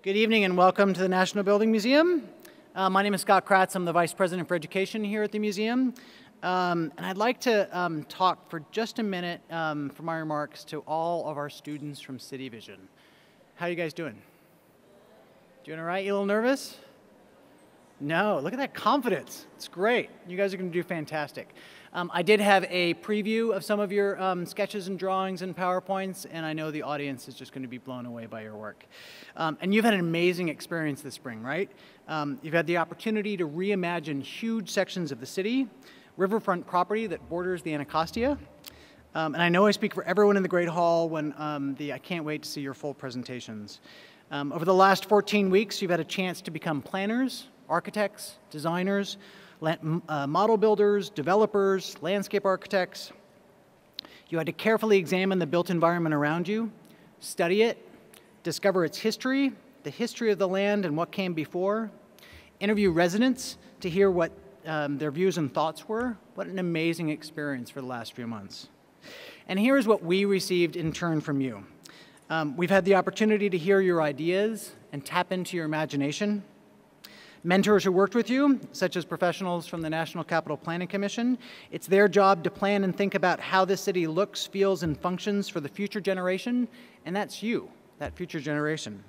Good evening and welcome to the National Building Museum. My name is Scott Kratz. I'm the Vice President for Education here at the museum. And I'd like to talk for just a minute for my remarks to all of our students from CityVision. How are you guys doing? Doing all right? You a little nervous? No, look at that confidence. It's great. You guys are going to do fantastic. I did have a preview of some of your sketches and drawings and PowerPoints, and I know the audience is just going to be blown away by your work. And you've had an amazing experience this spring, right? You've had the opportunity to reimagine huge sections of the city, riverfront property that borders the Anacostia. And I know I speak for everyone in the Great Hall when I can't wait to see your full presentations. Over the last 14 weeks, you've had a chance to become planners, architects, designers, model builders, developers, landscape architects. You had to carefully examine the built environment around you, study it, discover its history, the history of the land and what came before, interview residents to hear what their views and thoughts were. What an amazing experience for the last few months. And here's what we received in turn from you. We've had the opportunity to hear your ideas and tap into your imagination. Mentors who worked with you, such as professionals from the National Capital Planning Commission, it's their job to plan and think about how the city looks, feels, and functions for the future generation, and that's you, that future generation.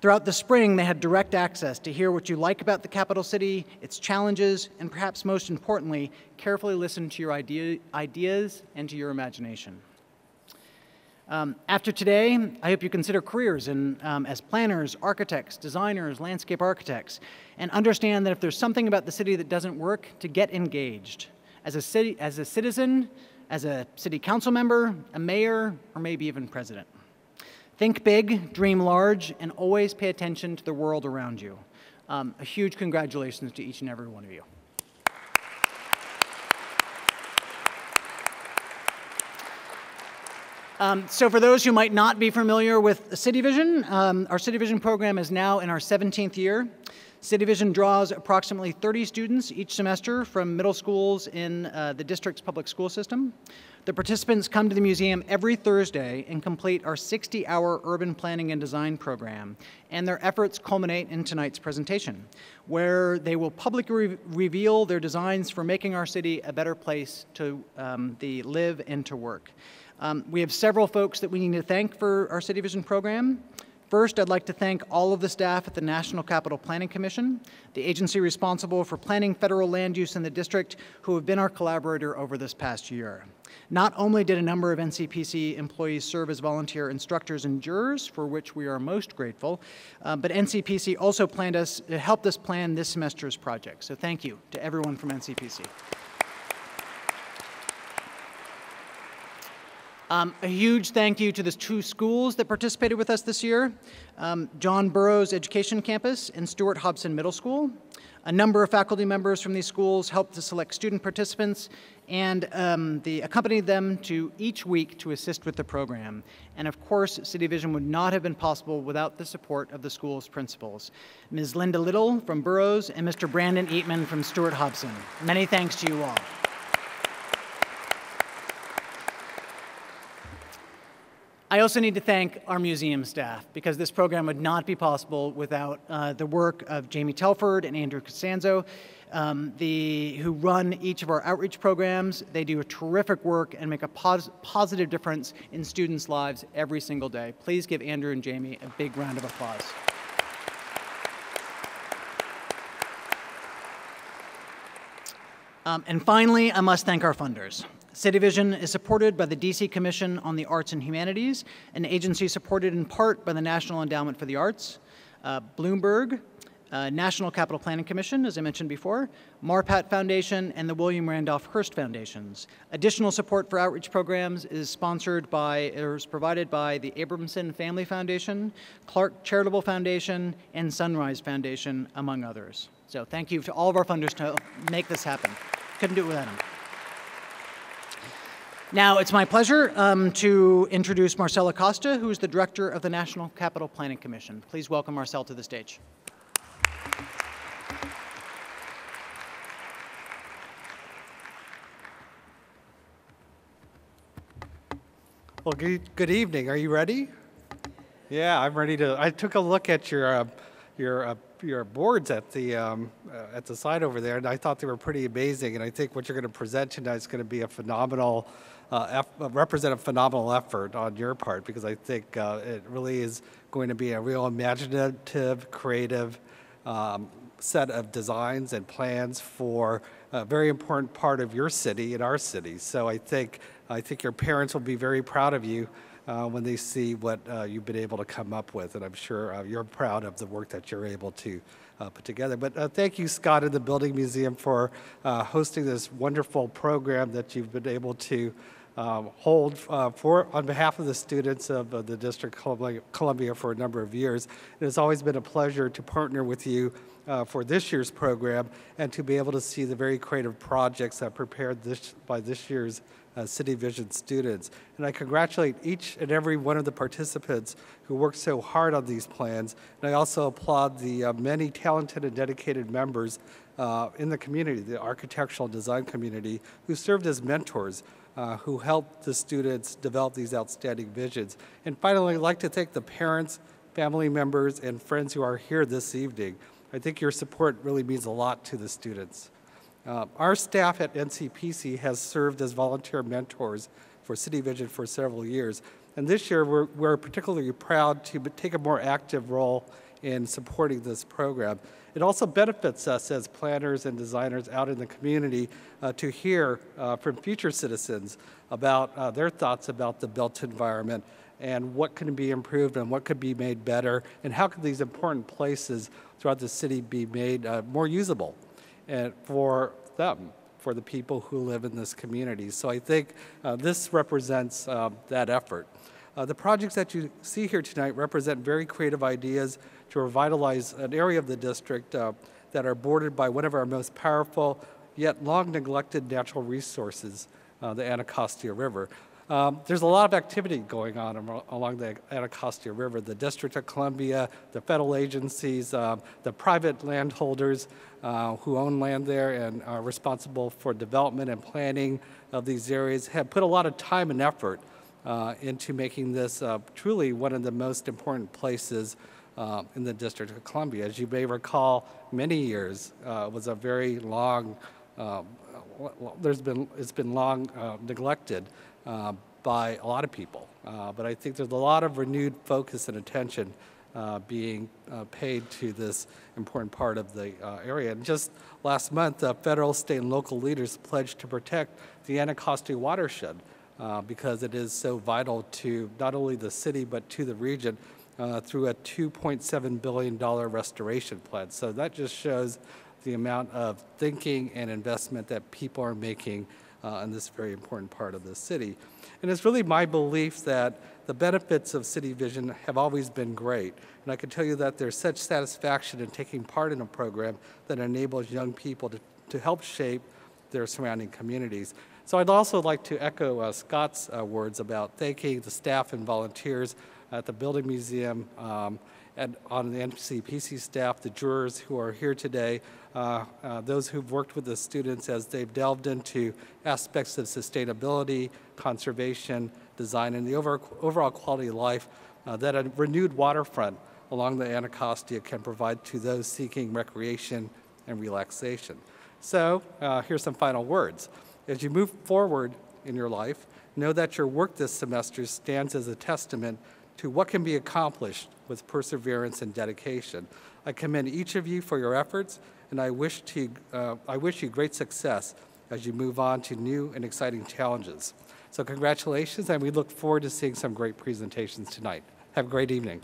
Throughout the spring, they had direct access to hear what you like about the capital city, its challenges, and perhaps most importantly, carefully listen to your ideas and to your imagination. After today, I hope you consider careers as planners, architects, designers, landscape architects, and understand that if there's something about the city that doesn't work, to get engaged. As a citizen, as a city council member, a mayor, or maybe even president. Think big, dream large, and always pay attention to the world around you. A huge congratulations to each and every one of you. So for those who might not be familiar with CityVision, our CityVision program is now in our 17th year. CityVision draws approximately 30 students each semester from middle schools in the district's public school system. The participants come to the museum every Thursday and complete our 60-hour urban planning and design program, and their efforts culminate in tonight's presentation, where they will publicly reveal their designs for making our city a better place to live and to work. We have several folks that we need to thank for our CityVision program. First, I'd like to thank all of the staff at the National Capital Planning Commission, the agency responsible for planning federal land use in the district, who have been our collaborator over this past year. Not only did a number of NCPC employees serve as volunteer instructors and jurors, for which we are most grateful, but NCPC also helped us plan this semester's project. So thank you to everyone from NCPC. A huge thank you to the two schools that participated with us this year, John Burroughs Education Campus and Stuart-Hobson Middle School. A number of faculty members from these schools helped to select student participants and they accompanied them to each week to assist with the program. And of course, CityVision would not have been possible without the support of the school's principals, Ms. Linda Little from Burroughs and Mr. Brandon Eatman from Stuart-Hobson. Many thanks to you all. I also need to thank our museum staff, because this program would not be possible without the work of Jamie Telford and Andrew Costanza, who run each of our outreach programs. They do a terrific work and make a positive difference in students' lives every single day. Please give Andrew and Jamie a big round of applause. And finally, I must thank our funders. CityVision is supported by the DC Commission on the Arts and Humanities, an agency supported in part by the National Endowment for the Arts, Bloomberg, National Capital Planning Commission, as I mentioned before, Marpat Foundation, and the William Randolph Hearst Foundations. Additional support for outreach programs is provided by the Abramson Family Foundation, Clark Charitable Foundation, and Sunrise Foundation, among others. So thank you to all of our funders to make this happen. Couldn't do it without them. Now, it's my pleasure to introduce Marcel Acosta, who is the director of the National Capital Planning Commission. Please welcome Marcel to the stage. Well, good evening. Are you ready? Yeah, I'm ready to. I took a look at your boards at the site over there, and I thought they were pretty amazing. And I think what you're going to present tonight is going to be a phenomenal, represent a phenomenal effort on your part, because I think it really is going to be a real imaginative, creative set of designs and plans for a very important part of your city and our city. So I think your parents will be very proud of you when they see what you've been able to come up with, and I'm sure you're proud of the work that you're able to put together. But thank you, Scott, and the Building Museum for hosting this wonderful program that you've been able to hold on behalf of the students of the District of Columbia for a number of years. It has always been a pleasure to partner with you for this year's program and to be able to see the very creative projects that prepared by this year's CityVision students. And I congratulate each and every one of the participants who worked so hard on these plans. And I also applaud the many talented and dedicated members in the community, the architectural and design community, who served as mentors, who helped the students develop these outstanding visions. And finally, I'd like to thank the parents, family members, and friends who are here this evening. I think your support really means a lot to the students. Our staff at NCPC has served as volunteer mentors for CityVision for several years. And this year, we're particularly proud to take a more active role in supporting this program. It also benefits us as planners and designers out in the community to hear from future citizens about their thoughts about the built environment and what can be improved and what could be made better, and how could these important places throughout the city be made more usable and for them, for the people who live in this community. So I think this represents that effort. The projects that you see here tonight represent very creative ideas to revitalize an area of the district that are bordered by one of our most powerful yet long neglected natural resources, the Anacostia River. There's a lot of activity going on along the Anacostia River. The District of Columbia, the federal agencies, the private landholders who own land there and are responsible for development and planning of these areas have put a lot of time and effort into making this truly one of the most important places in the District of Columbia. As you may recall, many years it was a very long, it's been long neglected by a lot of people. But I think there's a lot of renewed focus and attention being paid to this important part of the area. And just last month, federal, state, and local leaders pledged to protect the Anacostia watershed because it is so vital to not only the city but to the region through a $2.7 billion restoration plan. So that just shows the amount of thinking and investment that people are making in this very important part of the city. And it's really my belief that the benefits of CityVision have always been great. And I can tell you that there's such satisfaction in taking part in a program that enables young people to help shape their surrounding communities. So I'd also like to echo Scott's words about thanking the staff and volunteers at the Building Museum and on the NCPC staff, the jurors who are here today, those who've worked with the students as they've delved into aspects of sustainability, conservation, design, and the overall quality of life that a renewed waterfront along the Anacostia can provide to those seeking recreation and relaxation. So here's some final words. As you move forward in your life, know that your work this semester stands as a testament to what can be accomplished with perseverance and dedication. I commend each of you for your efforts, and I wish you great success as you move on to new and exciting challenges. So congratulations, and we look forward to seeing some great presentations tonight. Have a great evening.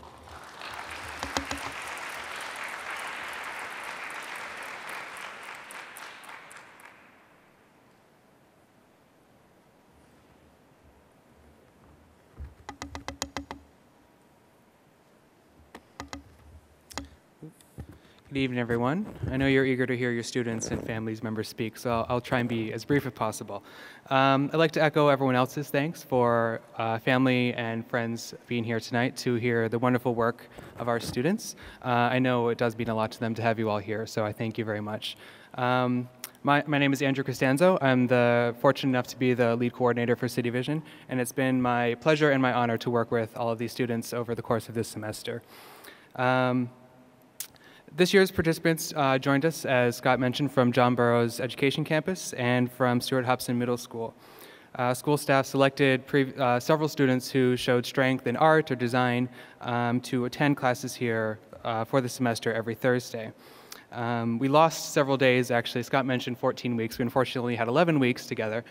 Good evening, everyone. I know you're eager to hear your students and families members speak, so I'll try and be as brief as possible. I'd like to echo everyone else's thanks for family and friends being here tonight to hear the wonderful work of our students. I know it does mean a lot to them to have you all here, so I thank you very much. My name is Andrew Costanza. I'm fortunate enough to be the lead coordinator for CityVision, and it's been my pleasure and my honor to work with all of these students over the course of this semester. This year's participants joined us, as Scott mentioned, from John Burroughs Education Campus and from Stuart-Hobson Middle School. School staff selected several students who showed strength in art or design to attend classes here for the semester every Thursday. We lost several days, actually. Scott mentioned 14 weeks. We unfortunately had 11 weeks together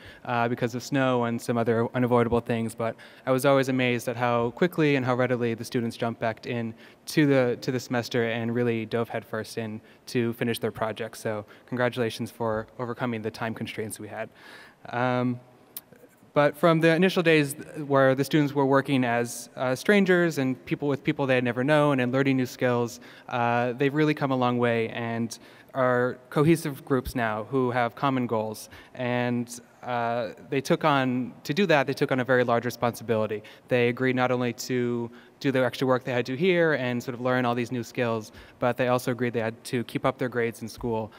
because of snow and some other unavoidable things, but I was always amazed at how quickly and how readily the students jumped back in to the semester and really dove headfirst in to finish their projects. So congratulations for overcoming the time constraints we had. But from the initial days where the students were working as strangers and people they had never known and learning new skills, they've really come a long way and are cohesive groups now who have common goals. And to do that, they took on a very large responsibility. They agreed not only to do the extra work they had to here and sort of learn all these new skills, but they also agreed they had to keep up their grades in school.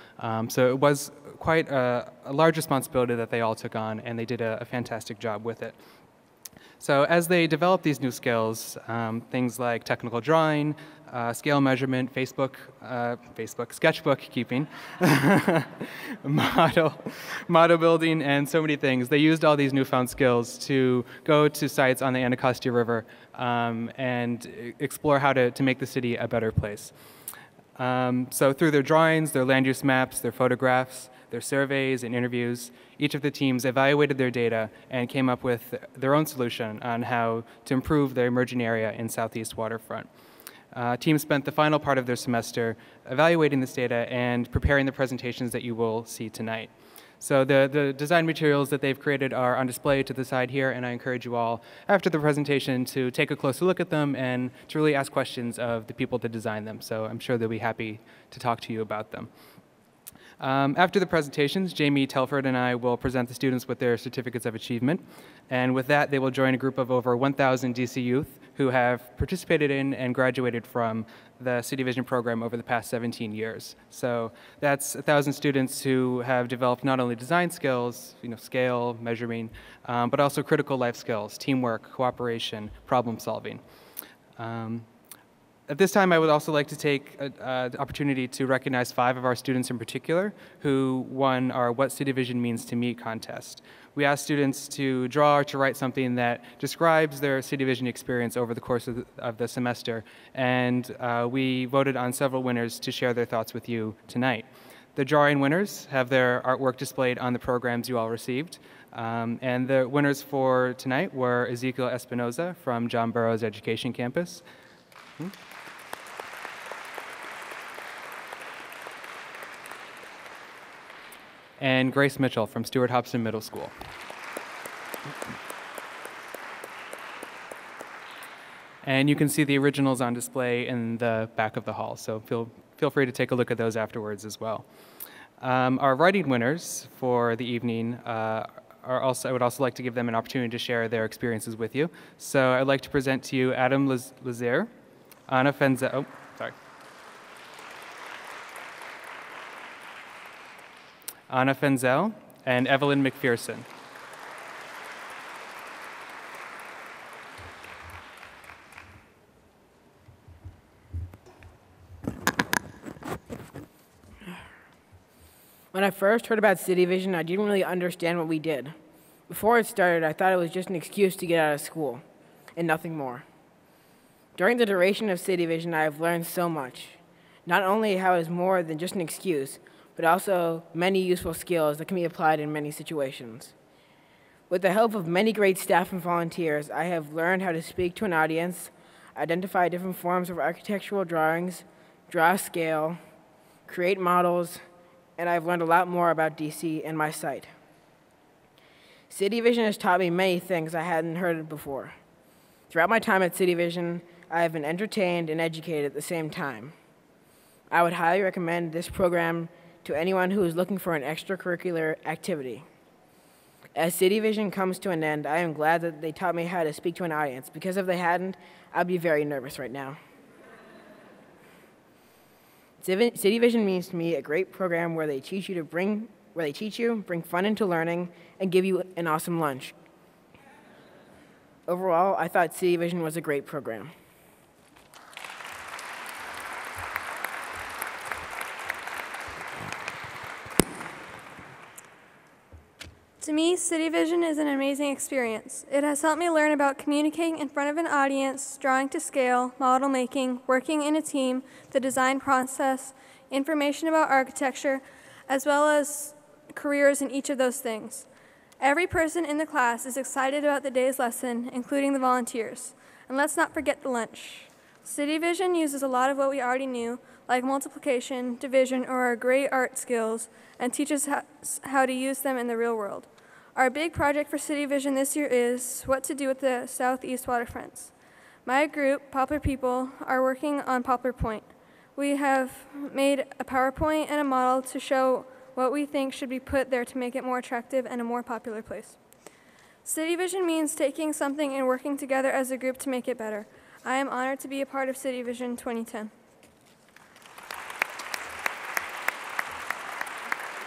So it was quite a large responsibility that they all took on, and they did a fantastic job with it. So as they developed these new skills, things like technical drawing, scale measurement, sketchbook keeping, model building, and so many things, they used all these newfound skills to go to sites on the Anacostia River and explore how to make the city a better place. So through their drawings, their land use maps, their photographs, their surveys and interviews, each of the teams evaluated their data and came up with their own solution on how to improve the emerging area in Southeast Waterfront. Teams spent the final part of their semester evaluating this data and preparing the presentations that you will see tonight. So the design materials that they've created are on display to the side here, and I encourage you all, after the presentation, to take a closer look at them and to really ask questions of the people that designed them. So I'm sure they'll be happy to talk to you about them. After the presentations, Jamie Telford and I will present the students with their certificates of achievement. And with that, they will join a group of over 1,000 DC youth who have participated in and graduated from the CityVision program over the past 17 years. So that's 1,000 students who have developed not only design skills, scale, measuring, but also critical life skills, teamwork, cooperation, problem solving. At this time, I would also like to take the opportunity to recognize 5 of our students in particular who won our What CityVision Means to Me contest. We asked students to draw or to write something that describes their CityVision experience over the course of the semester, and we voted on several winners to share their thoughts with you tonight. The drawing winners have their artwork displayed on the programs you all received, and the winners for tonight were Ezekiel Espinoza from John Burroughs Education Campus, and Grace Mitchell from Stuart-Hobson Middle School. And you can see the originals on display in the back of the hall, so feel free to take a look at those afterwards as well. Our writing winners for the evening I would also like to give them an opportunity to share their experiences with you. So I'd like to present to you Adam Lazier, Anna Fenzel, Anna Fenzel, and Evelyn McPherson. When I first heard about CityVision, I didn't really understand what we did. Before it started, I thought it was just an excuse to get out of school, and nothing more. During the duration of CityVision, I have learned so much. Not only how it is more than just an excuse, but also many useful skills that can be applied in many situations. With the help of many great staff and volunteers, I have learned how to speak to an audience, identify different forms of architectural drawings, draw scale, create models, and I've learned a lot more about DC and my site. CityVision has taught me many things I hadn't heard of before. Throughout my time at CityVision, I have been entertained and educated at the same time. I would highly recommend this program to anyone who is looking for an extracurricular activity. As CityVision comes to an end, I am glad that they taught me how to speak to an audience, because if they hadn't, I'd be very nervous right now. CityVision means to me a great program where they teach you to bring where they teach you, bring fun into learning, and give you an awesome lunch. Overall, I thought CityVision was a great program. To me, CityVision is an amazing experience. It has helped me learn about communicating in front of an audience, drawing to scale, model making, working in a team, the design process, information about architecture, as well as careers in each of those things. Every person in the class is excited about the day's lesson, including the volunteers. And let's not forget the lunch. CityVision uses a lot of what we already knew, like multiplication, division, or our great art skills, and teaches how to use them in the real world. Our big project for CityVision this year is what to do with the southeast waterfronts. My group, Poplar People, are working on Poplar Point. We have made a PowerPoint and a model to show what we think should be put there to make it more attractive and a more popular place. CityVision means taking something and working together as a group to make it better. I am honored to be a part of CityVision 2010.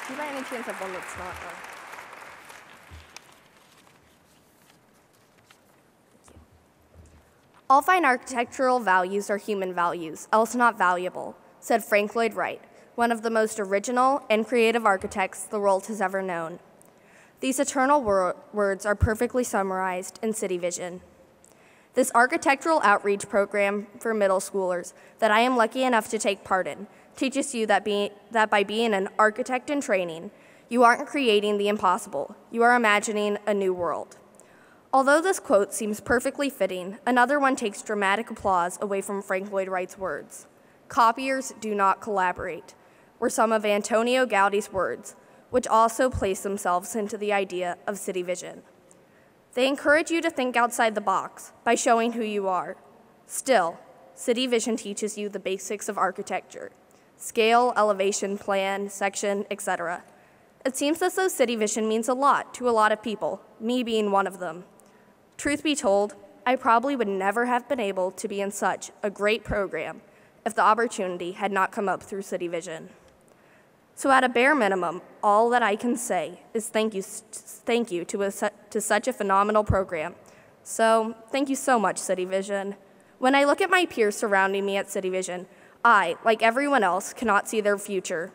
Do you by any chance have one that's not All fine architectural values are human values, else not valuable, said Frank Lloyd Wright, one of the most original and creative architects the world has ever known. These eternal words are perfectly summarized in CityVision. This architectural outreach program for middle schoolers that I am lucky enough to take part in teaches you that by being an architect in training, you aren't creating the impossible, you are imagining a new world. Although this quote seems perfectly fitting, another one takes dramatic applause away from Frank Lloyd Wright's words. Copiers do not collaborate, were some of Antonio Gaudi's words, which also place themselves into the idea of CityVision. They encourage you to think outside the box by showing who you are. Still, CityVision teaches you the basics of architecture: scale, elevation, plan, section, etc. It seems as though CityVision means a lot to a lot of people, me being one of them. Truth be told, I probably would never have been able to be in such a great program if the opportunity had not come up through CityVision. So at a bare minimum, all that I can say is thank you to such a phenomenal program. So thank you so much, CityVision. When I look at my peers surrounding me at CityVision, I, like everyone else, cannot see their future.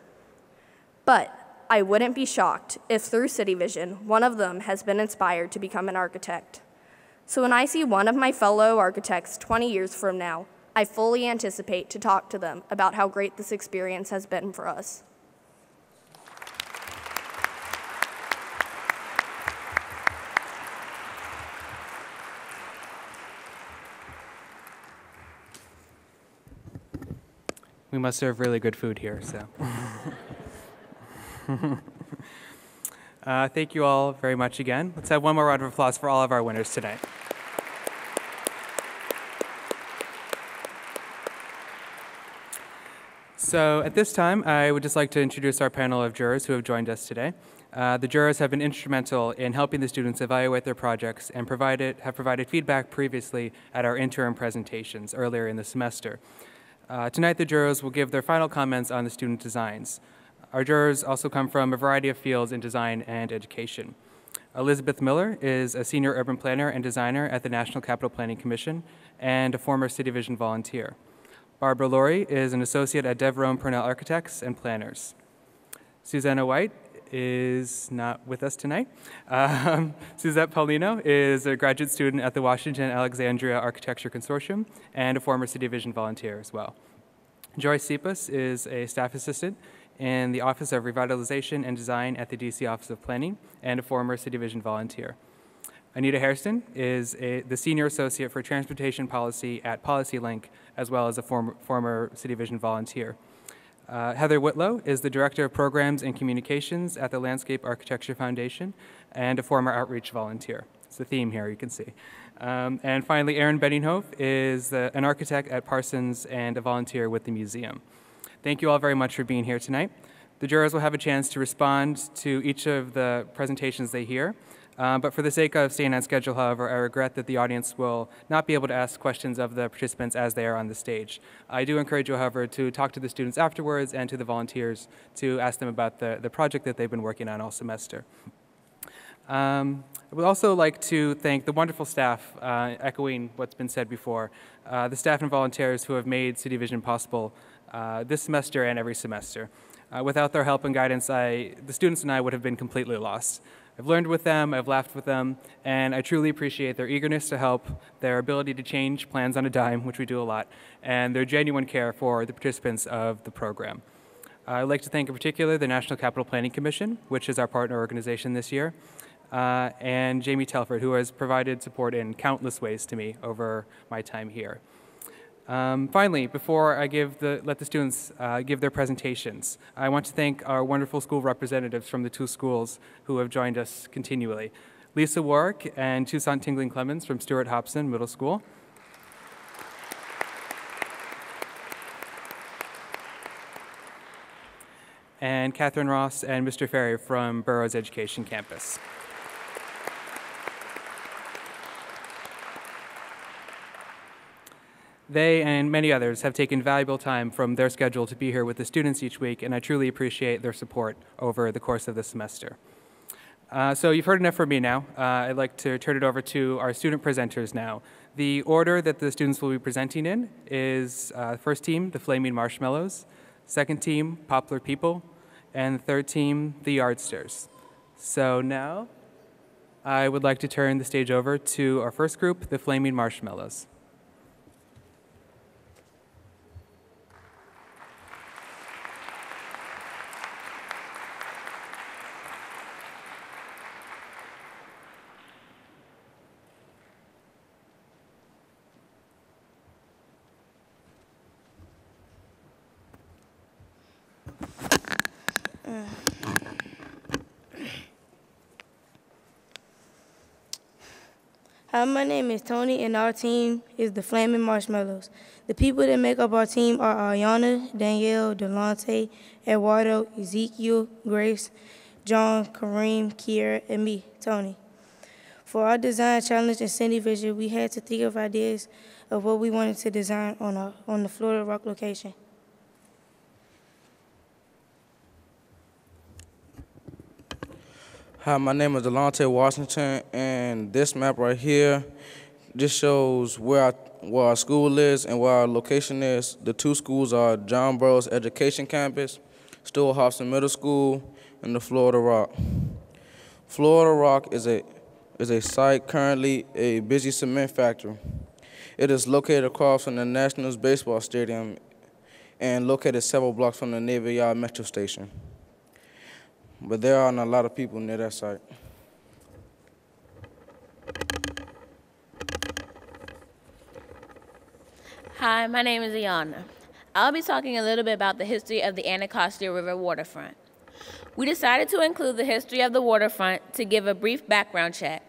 But I wouldn't be shocked if through CityVision, one of them has been inspired to become an architect. So when I see one of my fellow architects 20 years from now, I fully anticipate to talk to them about how great this experience has been for us. We must serve really good food here, so. Thank you all very much again. Let's have one more round of applause for all of our winners tonight. So at this time, I would just like to introduce our panel of jurors who have joined us today. The jurors have been instrumental in helping the students evaluate their projects and have provided feedback previously at our interim presentations earlier in the semester. Tonight, the jurors will give their final comments on the student designs. Our jurors also come from a variety of fields in design and education. Elizabeth Miller is a senior urban planner and designer at the National Capital Planning Commission and a former CityVision volunteer. Barbara Laurie is an associate at Devereux Purnell Architects and Planners. Susanna White is not with us tonight. Suzette Paulino is a graduate student at the Washington Alexandria Architecture Consortium and a former CityVision volunteer as well. Joyce Cepas is a staff assistant in the Office of Revitalization and Design at the DC Office of Planning and a former CityVision volunteer. Anita Hairston is the Senior Associate for Transportation Policy at PolicyLink, as well as a former CityVision volunteer. Heather Whitlow is the Director of Programs and Communications at the Landscape Architecture Foundation and a former outreach volunteer. It's the theme here, you can see. And finally, Erin Benninghoff is an architect at Parsons and a volunteer with the museum. Thank you all very much for being here tonight. The jurors will have a chance to respond to each of the presentations they hear. But for the sake of staying on schedule, however, I regret that the audience will not be able to ask questions of the participants as they are on the stage. I do encourage you, however, to talk to the students afterwards and to the volunteers to ask them about the project that they've been working on all semester. I would also like to thank the wonderful staff, echoing what's been said before, the staff and volunteers who have made CityVision possible this semester and every semester. Without their help and guidance, the students and I would have been completely lost. I've learned with them, I've laughed with them, and I truly appreciate their eagerness to help, their ability to change plans on a dime, which we do a lot, and their genuine care for the participants of the program. I'd like to thank in particular the National Capital Planning Commission, which is our partner organization this year, and Jamie Telford, who has provided support in countless ways to me over my time here. Finally, before I let the students give their presentations, I want to thank our wonderful school representatives from the two schools who have joined us continually. Lisa Warwick and Toussaint Tingling Clemens from Stuart-Hobson Middle School. And Catherine Ross and Mr. Ferry from Burroughs Education Campus. They and many others have taken valuable time from their schedule to be here with the students each week, and I truly appreciate their support over the course of the semester. So you've heard enough from me now. I'd like to turn it over to our student presenters now. The order that the students will be presenting in is first team, the Flaming Marshmallows, second team, Poplar People, and third team, the Yardsters. So now I would like to turn the stage over to our first group, the Flaming Marshmallows. Hi, my name is Tony, and our team is the Flaming Marshmallows. The people that make up our team are Ayana, Danielle, Delonte, Eduardo, Ezekiel, Grace, John, Kareem, Kiera, and me, Tony. For our design challenge in CityVision, we had to think of ideas of what we wanted to design on the Florida Rock location. Hi, my name is Delonte Washington, and this map right here just shows where our school is and where our location is. The two schools are John Burroughs Education Campus, Stuart-Hobson Middle School, and the Florida Rock. Florida Rock is a site currently a busy cement factory. It is located across from the Nationals baseball stadium and located several blocks from the Navy Yard Metro Station. But there aren't a lot of people near that site. Hi, my name is Ayana. I'll be talking a little bit about the history of the Anacostia River waterfront. We decided to include the history of the waterfront to give a brief background check.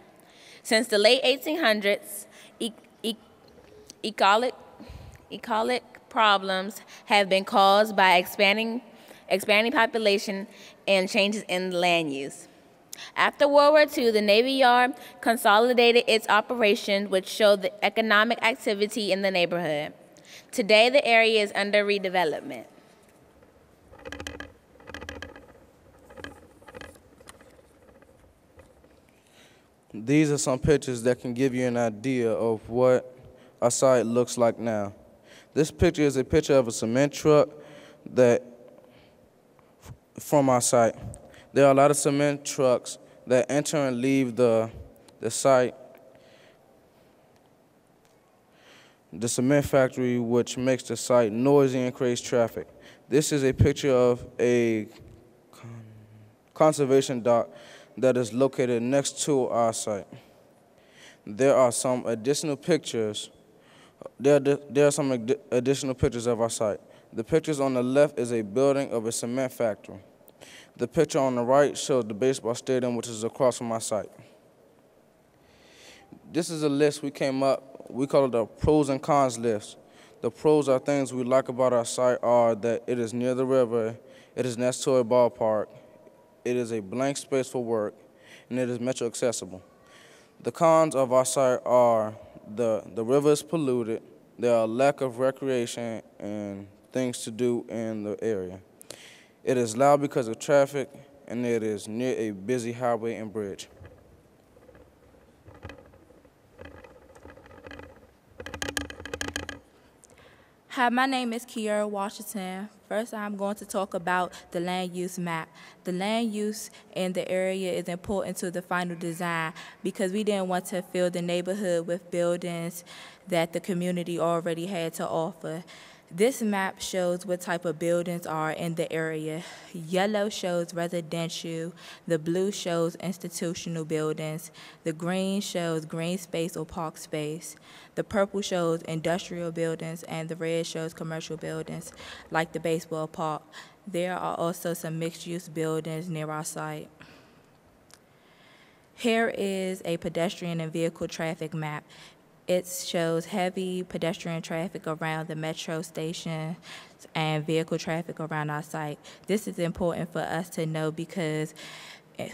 Since the late 1800s, ecologic problems have been caused by expanding population and changes in land use. After World War II, the Navy Yard consolidated its operations, which showed the economic activity in the neighborhood. Today, the area is under redevelopment. These are some pictures that can give you an idea of what our site looks like now. This picture is a picture of a cement truck from our site. There are a lot of cement trucks that enter and leave the site, the cement factory, which makes the site noisy and creates traffic. This is a picture of a conservation dock that is located next to our site. There are some additional pictures. There are some additional pictures of our site. The pictures on the left is a building of a cement factory. The picture on the right shows the baseball stadium, which is across from our site. This is a list we came up, we call it a pros and cons list. The pros are things we like about our site are that it is near the river, it is next to a ballpark, it is a blank space for work, and it is metro accessible. The cons of our site are the river is polluted, there are lack of recreation and things to do in the area. It is loud because of traffic, and it is near a busy highway and bridge. Hi, my name is Kiera Washington. First, I'm going to talk about the land use map. The land use in the area is important to the final design because we didn't want to fill the neighborhood with buildings that the community already had to offer. This map shows what type of buildings are in the area. Yellow shows residential, the blue shows institutional buildings, the green shows green space or park space, the purple shows industrial buildings, and the red shows commercial buildings, like the baseball park. There are also some mixed-use buildings near our site. Here is a pedestrian and vehicle traffic map. It shows heavy pedestrian traffic around the metro station and vehicle traffic around our site. This is important for us to know because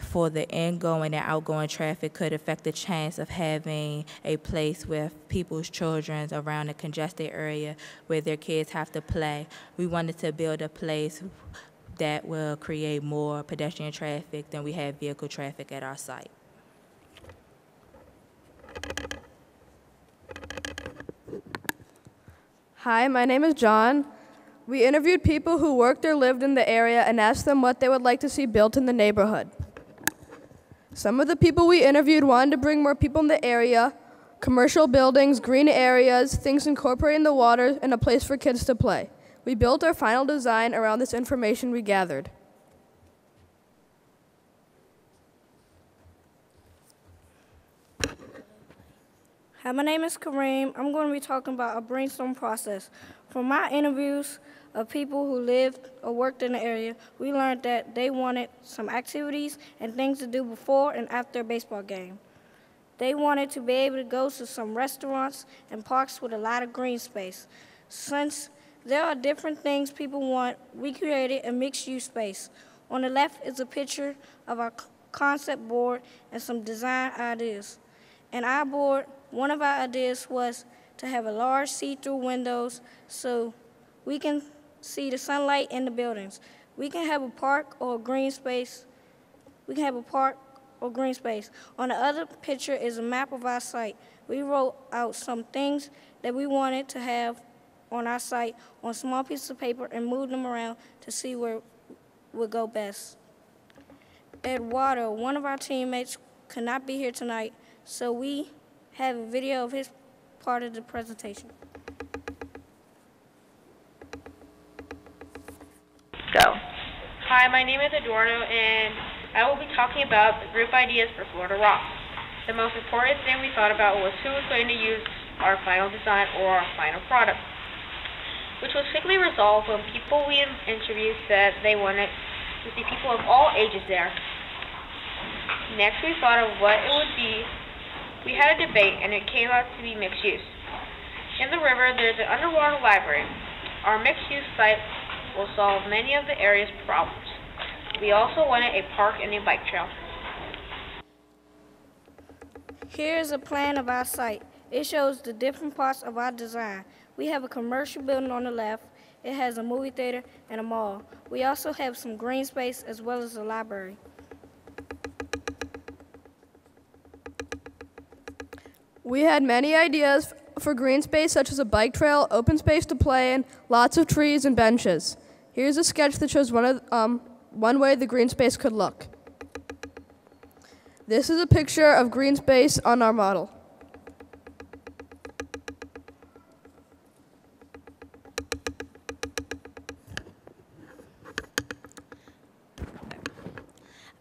for the ingoing and outgoing traffic could affect the chance of having a place with people's children around a congested area where their kids have to play. We wanted to build a place that will create more pedestrian traffic than we have vehicle traffic at our site. Hi, my name is John. We interviewed people who worked or lived in the area and asked them what they would like to see built in the neighborhood. Some of the people we interviewed wanted to bring more people in the area, commercial buildings, green areas, things incorporating the water, and a place for kids to play. We built our final design around this information we gathered. Hi, my name is Kareem. I'm going to be talking about a brainstorm process. From my interviews of people who lived or worked in the area, we learned that they wanted some activities and things to do before and after a baseball game. They wanted to be able to go to some restaurants and parks with a lot of green space. Since there are different things people want, we created a mixed-use space. On the left is a picture of our concept board and some design ideas. In our board, one of our ideas was to have a large see-through windows so we can see the sunlight in the buildings. We can have a park or a green space. On the other picture is a map of our site. We wrote out some things that we wanted to have on our site on small pieces of paper and moved them around to see where would go best. Eduardo, one of our teammates, could not be here tonight, so we have a video of his part of the presentation. Go. Hi, my name is Eduardo, and I will be talking about the group ideas for Florida Rock. The most important thing we thought about was who was going to use our final design or our final product, which was quickly resolved when people we interviewed said they wanted to see people of all ages there. Next, we thought of what it would be. We had a debate, and it came out to be mixed use. In the river, there's an underwater library. Our mixed use site will solve many of the area's problems. We also wanted a park and a bike trail. Here's a plan of our site. It shows the different parts of our design. We have a commercial building on the left. It has a movie theater and a mall. We also have some green space as well as a library. We had many ideas for green space, such as a bike trail, open space to play in, lots of trees and benches. Here's a sketch that shows one way the green space could look. This is a picture of green space on our model.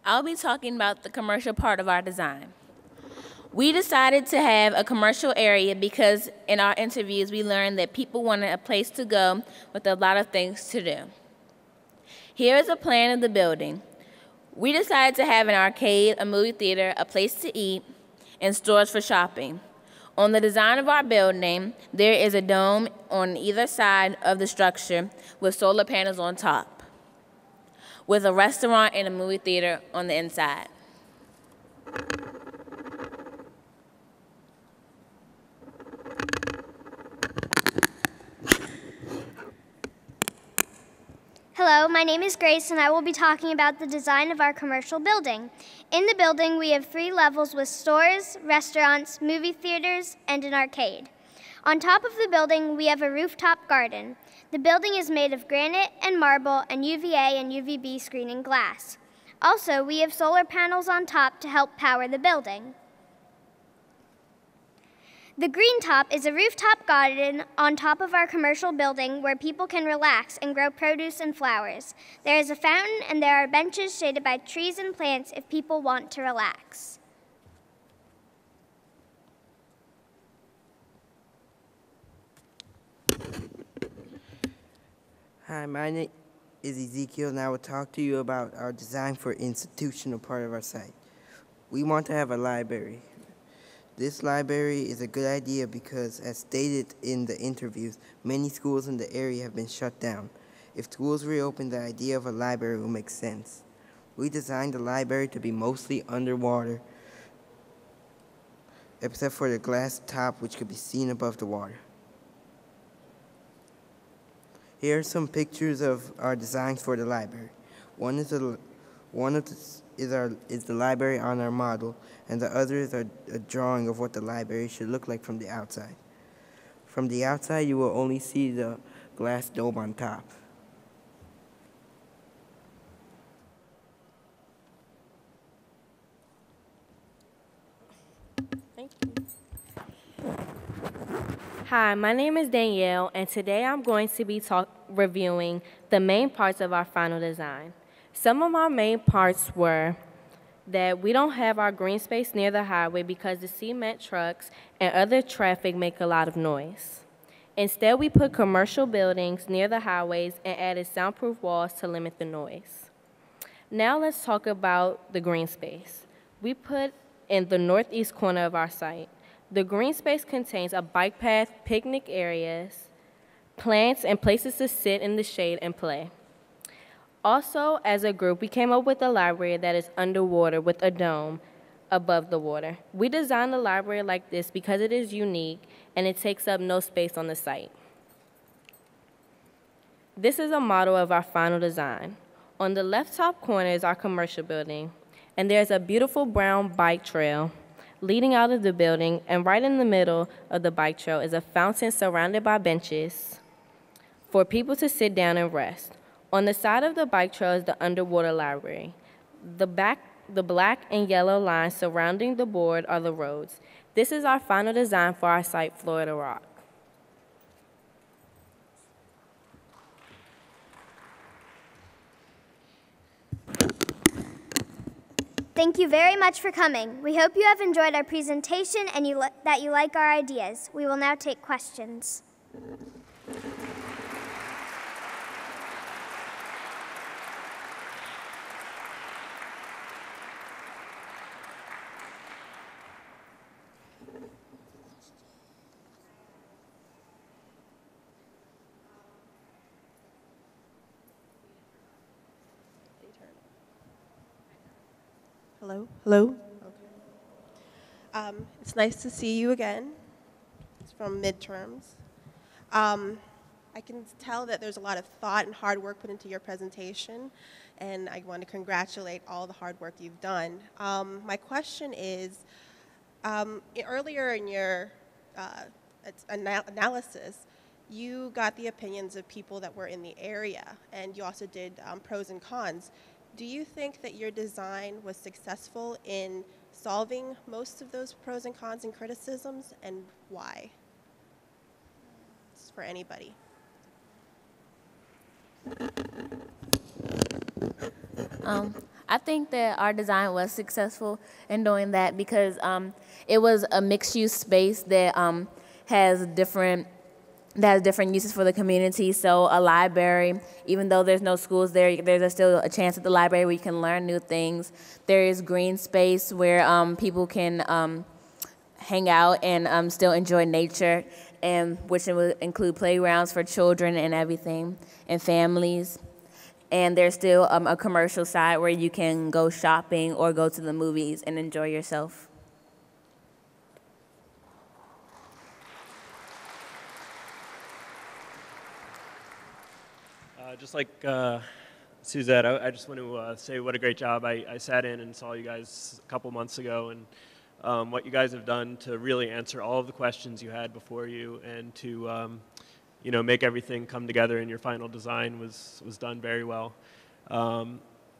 I'll be talking about the commercial part of our design. We decided to have a commercial area because in our interviews we learned that people wanted a place to go with a lot of things to do. Here is a plan of the building. We decided to have an arcade, a movie theater, a place to eat, and stores for shopping. On the design of our building, there is a dome on either side of the structure with solar panels on top, with a restaurant and a movie theater on the inside. Hello, my name is Grace, and I will be talking about the design of our commercial building. In the building, we have 3 levels with stores, restaurants, movie theaters, and an arcade. On top of the building, we have a rooftop garden. The building is made of granite and marble and UVA and UVB screening glass. Also, we have solar panels on top to help power the building. The Green Top is a rooftop garden on top of our commercial building where people can relax and grow produce and flowers. There is a fountain and there are benches shaded by trees and plants if people want to relax. Hi, my name is Ezekiel, and I will talk to you about our design for institutional part of our site. We want to have a library. This library is a good idea because, as stated in the interviews, many schools in the area have been shut down. If schools reopen, the idea of a library will make sense. We designed the library to be mostly underwater, except for the glass top, which could be seen above the water. Here are some pictures of our designs for the library. One is the library on our model, and the other is a drawing of what the library should look like from the outside. From the outside, you will only see the glass dome on top. Thank you. Hi, my name is Danielle, and today I'm going to be reviewing the main parts of our final design. Some of our main parts were that we don't have our green space near the highway because the cement trucks and other traffic make a lot of noise. Instead, we put commercial buildings near the highways and added soundproof walls to limit the noise. Now let's talk about the green space. We put in the northeast corner of our site. The green space contains a bike path, picnic areas, plants, and places to sit in the shade and play. Also, as a group, we came up with a library that is underwater with a dome above the water. We designed a library like this because it is unique and it takes up no space on the site. This is a model of our final design. On the left top corner is our commercial building, and there's a beautiful brown bike trail leading out of the building, and right in the middle of the bike trail is a fountain surrounded by benches for people to sit down and rest. On the side of the bike trail is the underwater library. The black and yellow lines surrounding the board are the roads. This is our final design for our site, Florida Rock. Thank you very much for coming. We hope you have enjoyed our presentation and that you like our ideas. We will now take questions. Hello? Hello? Okay. It's nice to see you again. It's from midterms. I can tell that there's a lot of thought and hard work put into your presentation, and I want to congratulate all the hard work you've done. My question is, earlier in your analysis, you got the opinions of people that were in the area, and you also did pros and cons. Do you think that your design was successful in solving most of those pros and cons and criticisms, and why? It's for anybody. I think that our design was successful in doing that because it was a mixed-use space that has different uses for the community. So a library, even though there's no schools there, there's still a chance at the library where you can learn new things. There is green space where people can hang out and still enjoy nature, and which would include playgrounds for children and everything, and families. and there's still a commercial side where you can go shopping or go to the movies and enjoy yourself. Just like Suzette, I just want to say what a great job. I sat in and saw you guys a couple months ago, and what you guys have done to really answer all of the questions you had before you, and to make everything come together in your final design was done very well.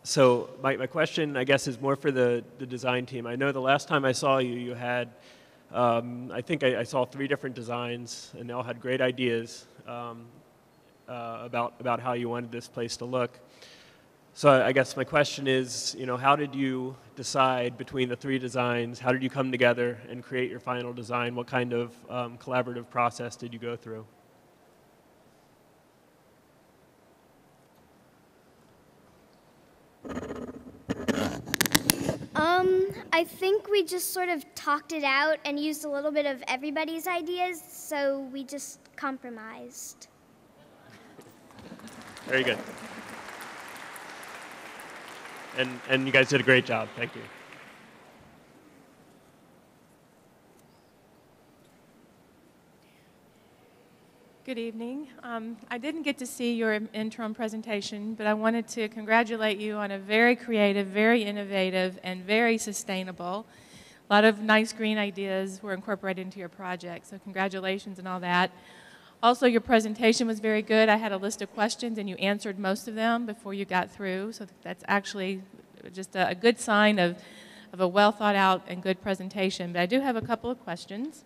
So my question, I guess, is more for the design team. I know the last time I saw you, you had, I think I saw 3 different designs, and they all had great ideas. About how you wanted this place to look. So I guess my question is, how did you decide between the 3 designs? How did you come together and create your final design? What kind of collaborative process did you go through? I think we just sort of talked it out and used a little bit of everybody's ideas, so we just compromised. Very good. And you guys did a great job. Thank you. Good evening. I didn't get to see your interim presentation, but I wanted to congratulate you on a very creative, very innovative, and very sustainable. A lot of nice green ideas were incorporated into your project, so congratulations and all that. Also, your presentation was very good. I had a list of questions, and you answered most of them before you got through, so that's actually just a good sign of a well thought out and good presentation. But I do have a couple of questions,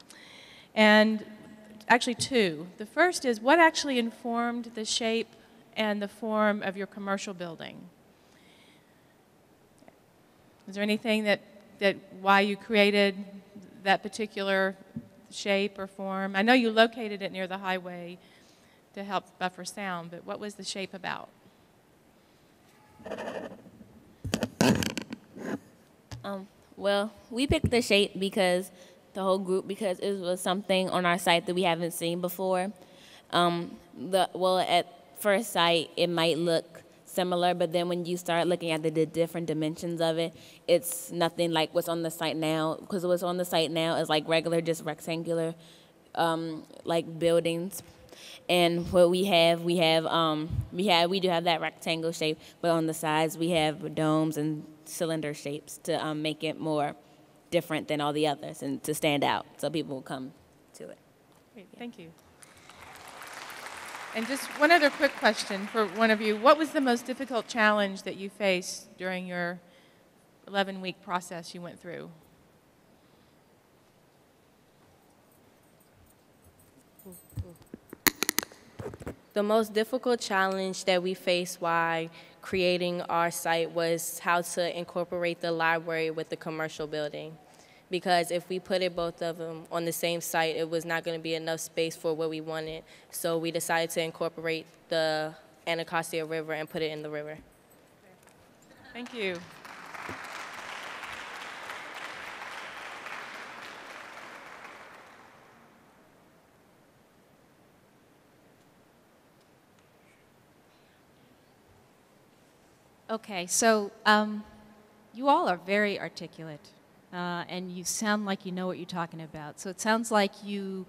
and actually 2. The first is, what actually informed the shape and the form of your commercial building? Is there anything that why you created that particular shape or form? I know you located it near the highway to help buffer sound, but what was the shape about? Well, we picked the shape because the whole group, because it was something on our site that we haven't seen before. Well, at first sight, it might look similar, but then when you start looking at the different dimensions of it, it's nothing like what's on the site now, because what's on the site now is like regular, just rectangular, like buildings. And what we do have that rectangle shape, but on the sides we have domes and cylinder shapes to make it more different than all the others and to stand out, so people will come to it. Great, thank you. And just one other quick question for one of you. What was the most difficult challenge that you faced during your 11-week process you went through? The most difficult challenge that we faced while creating our site was how to incorporate the library with the commercial building. Because if we put both of them on the same site, it was not going to be enough space for what we wanted. So we decided to incorporate the Anacostia River and put it in the river. Thank you. Okay, so you all are very articulate, and you sound like you know what you're talking about. So it sounds like you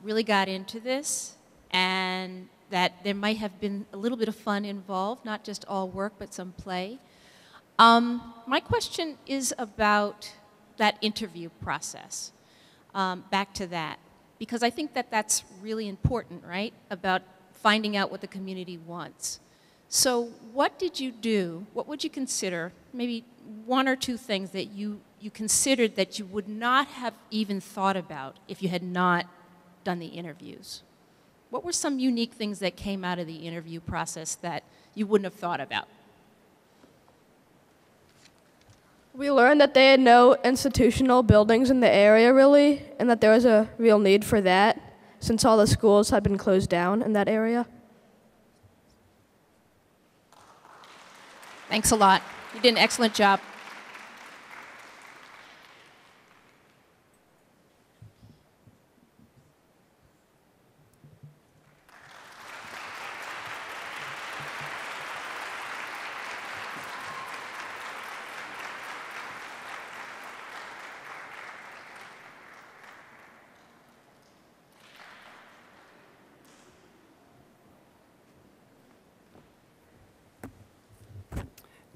really got into this, and that there might have been a little bit of fun involved, not just all work, but some play. My question is about that interview process, back to that, because I think that that's really important, right, about finding out what the community wants. So what did you do? What would you consider, maybe 1 or 2 things that you considered that you would not have even thought about if you had not done the interviews? What were some unique things that came out of the interview process that you wouldn't have thought about? We learned that they had no institutional buildings in the area, really, and that there was a real need for that, since all the schools had been closed down in that area. Thanks a lot. You did an excellent job.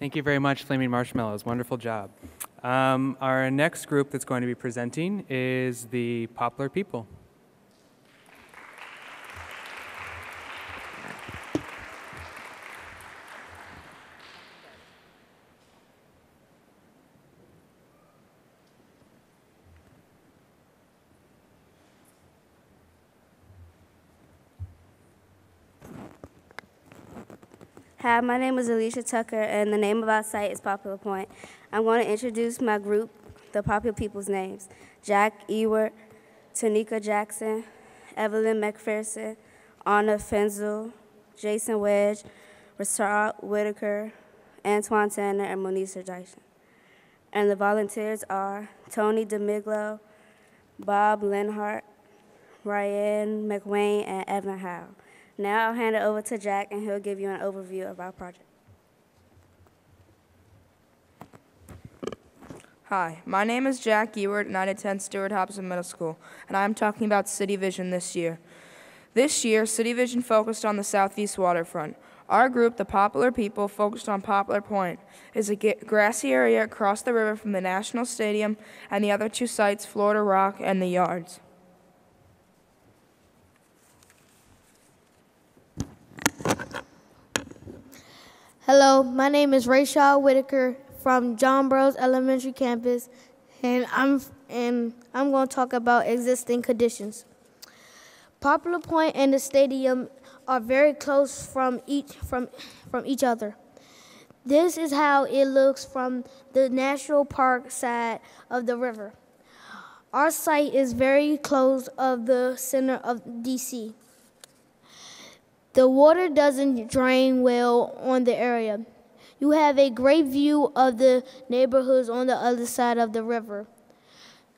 Thank you very much, Flaming Marshmallows. Wonderful job. Our next group that's going to be presenting is the Poplar People. Hi, my name is Alicia Tucker, and the name of our site is Poplar Point. I'm going to introduce my group, the Poplar People's names: Jack Ewart, Tanika Jackson, Evelyn McPherson, Anna Fenzel, Jason Wedge, Rashad Whitaker, Antoine Tanner, and Monisha Dyson. And the volunteers are Tony DeMiglo, Bob Lenhart, Ryan McWayne, and Evan Howe. Now I'll hand it over to Jack, and he'll give you an overview of our project. Hi, my name is Jack Ewart, and I attend Stuart-Hobson Middle School, and I'm talking about CityVision this year. This year, CityVision focused on the southeast waterfront. Our group, the Poplar People, focused on Poplar Point. It's a grassy area across the river from the National Stadium and the other two sites, Florida Rock and the Yards. Hello, my name is Rashad Whitaker from John Burroughs Elementary Campus, and I'm going to talk about existing conditions. Poplar Point and the stadium are very close from each other. This is how it looks from the National Park side of the river. Our site is very close of the center of DC. The water doesn't drain well on the area. You have a great view of the neighborhoods on the other side of the river.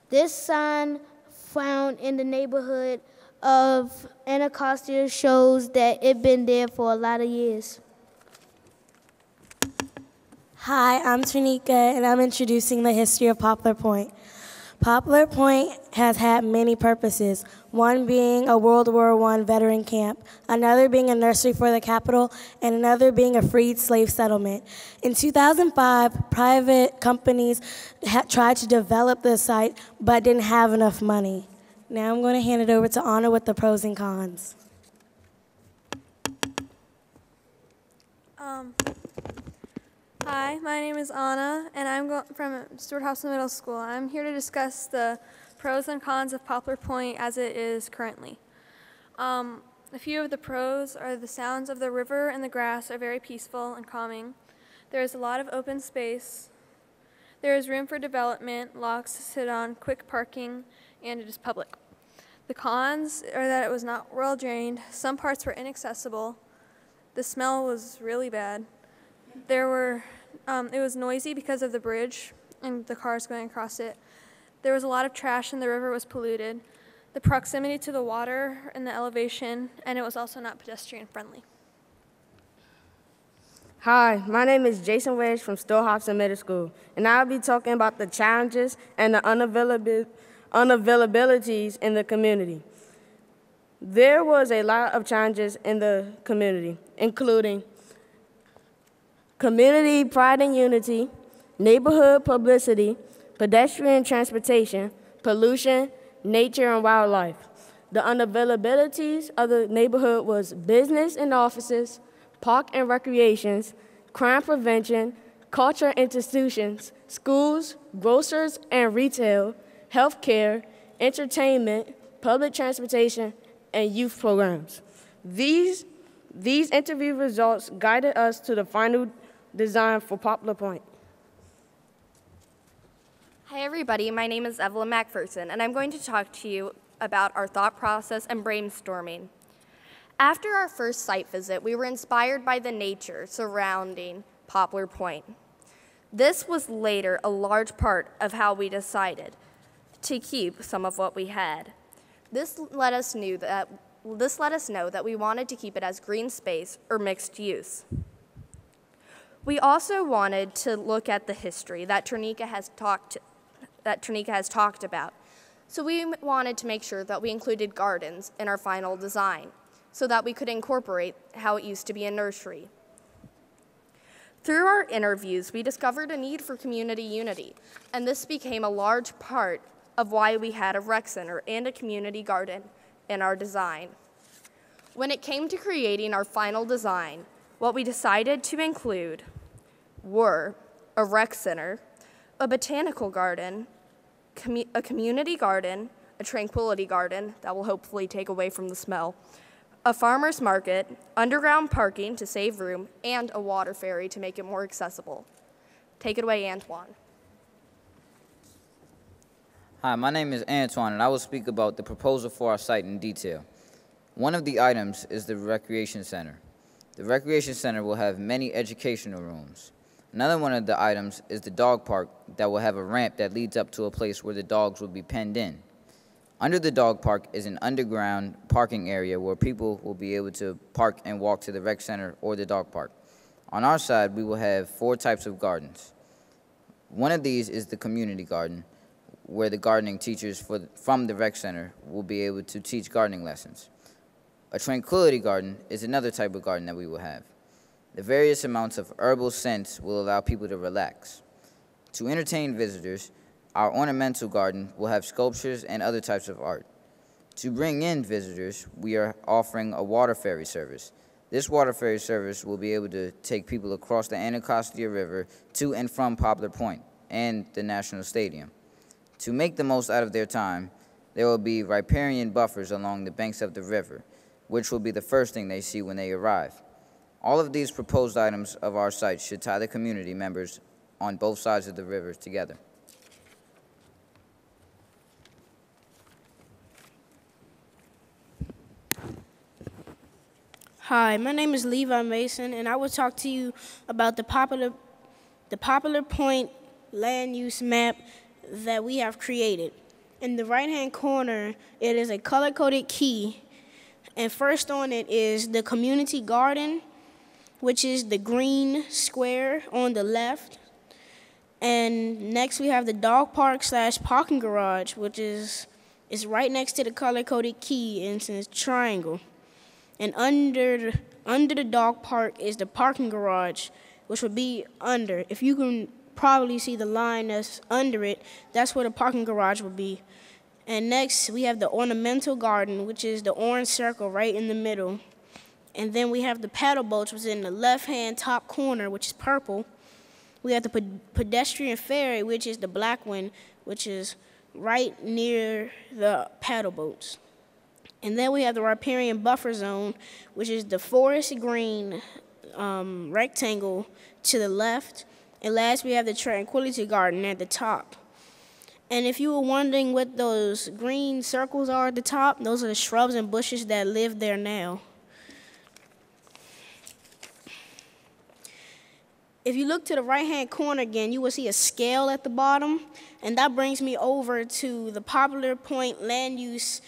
This sign found in the neighborhood of Anacostia shows that it's been there for a lot of years. Hi, I'm Tanika, and I'm introducing the history of Poplar Point. Poplar Point has had many purposes, one being a World War I veteran camp, another being a nursery for the Capitol, and another being a freed slave settlement. In 2005, private companies tried to develop the site but didn't have enough money. Now I'm going to hand it over to Anna with the pros and cons. Hi, my name is Anna, and I'm from Stuart-Hobson Middle School. I'm here to discuss the pros and cons of Poplar Point as it is currently. A few of the pros are the sounds of the river and the grass are very peaceful and calming. There is a lot of open space. There is room for development, locks to sit on, quick parking, and it is public. The cons are that it was not well drained. Some parts were inaccessible. The smell was really bad. It was noisy because of the bridge and the cars going across it. There was a lot of trash and the river was polluted. The proximity to the water and the elevation, and it was also not pedestrian friendly. Hi, my name is Jason Wedge from Stuart-Hobson Middle School, and I'll be talking about the challenges and the unavailabilities in the community. There was a lot of challenges in the community, including community pride and unity, neighborhood publicity, pedestrian transportation, pollution, nature and wildlife. The unavailabilities of the neighborhood was business and offices, park and recreations, crime prevention, culture institutions, schools, grocers and retail, healthcare, entertainment, public transportation, and youth programs. These interview results guided us to the final design for Poplar Point. Hi everybody, my name is Evelyn McPherson, and I'm going to talk to you about our thought process and brainstorming. After our first site visit, we were inspired by the nature surrounding Poplar Point. This was later a large part of how we decided to keep some of what we had. This let us know that we wanted to keep it as green space or mixed use. We also wanted to look at the history that Tanika has talked about. So we wanted to make sure that we included gardens in our final design so that we could incorporate how it used to be a nursery. Through our interviews, we discovered a need for community unity, and this became a large part of why we had a rec center and a community garden in our design. When it came to creating our final design, what we decided to include were a rec center, a botanical garden, a community garden, a tranquility garden that will hopefully take away from the smell, a farmer's market, underground parking to save room, and a water ferry to make it more accessible. Take it away, Antoine. Hi, my name is Antoine, and I will speak about the proposal for our site in detail. One of the items is the recreation center. The recreation center will have many educational rooms. Another one of the items is the dog park that will have a ramp that leads up to a place where the dogs will be penned in. Under the dog park is an underground parking area where people will be able to park and walk to the rec center or the dog park. On our side, we will have 4 types of gardens. One of these is the community garden, where the gardening teachers from the rec center will be able to teach gardening lessons. A tranquility garden is another type of garden that we will have. The various amounts of herbal scents will allow people to relax. To entertain visitors, our ornamental garden will have sculptures and other types of art. To bring in visitors, we are offering a water ferry service. This water ferry service will be able to take people across the Anacostia River to and from Poplar Point and the National Stadium. To make the most out of their time, there will be riparian buffers along the banks of the river, which will be the first thing they see when they arrive. All of these proposed items of our site should tie the community members on both sides of the river together. Hi, my name is Levi Mason, and I will talk to you about the Poplar Point land use map that we have created. In the right-hand corner, it is a color-coded key, and first on it is the community garden, which is the green square on the left. And next we have the dog park / parking garage, which is right next to the color-coded key, and it's in a triangle. And under the dog park is the parking garage, which would be under. If you can probably see the line that's under it, that's where the parking garage would be. And next we have the ornamental garden, which is the orange circle right in the middle. And then we have the paddle boats, which is in the left-hand top corner, which is purple. We have the pedestrian ferry, which is the black one, which is right near the paddle boats. And then we have the riparian buffer zone, which is the forest green rectangle to the left. And last, we have the tranquility garden at the top. And if you were wondering what those green circles are at the top, those are the shrubs and bushes that live there now. If you look to the right-hand corner again, you will see a scale at the bottom, and that brings me over to the Poplar Point land use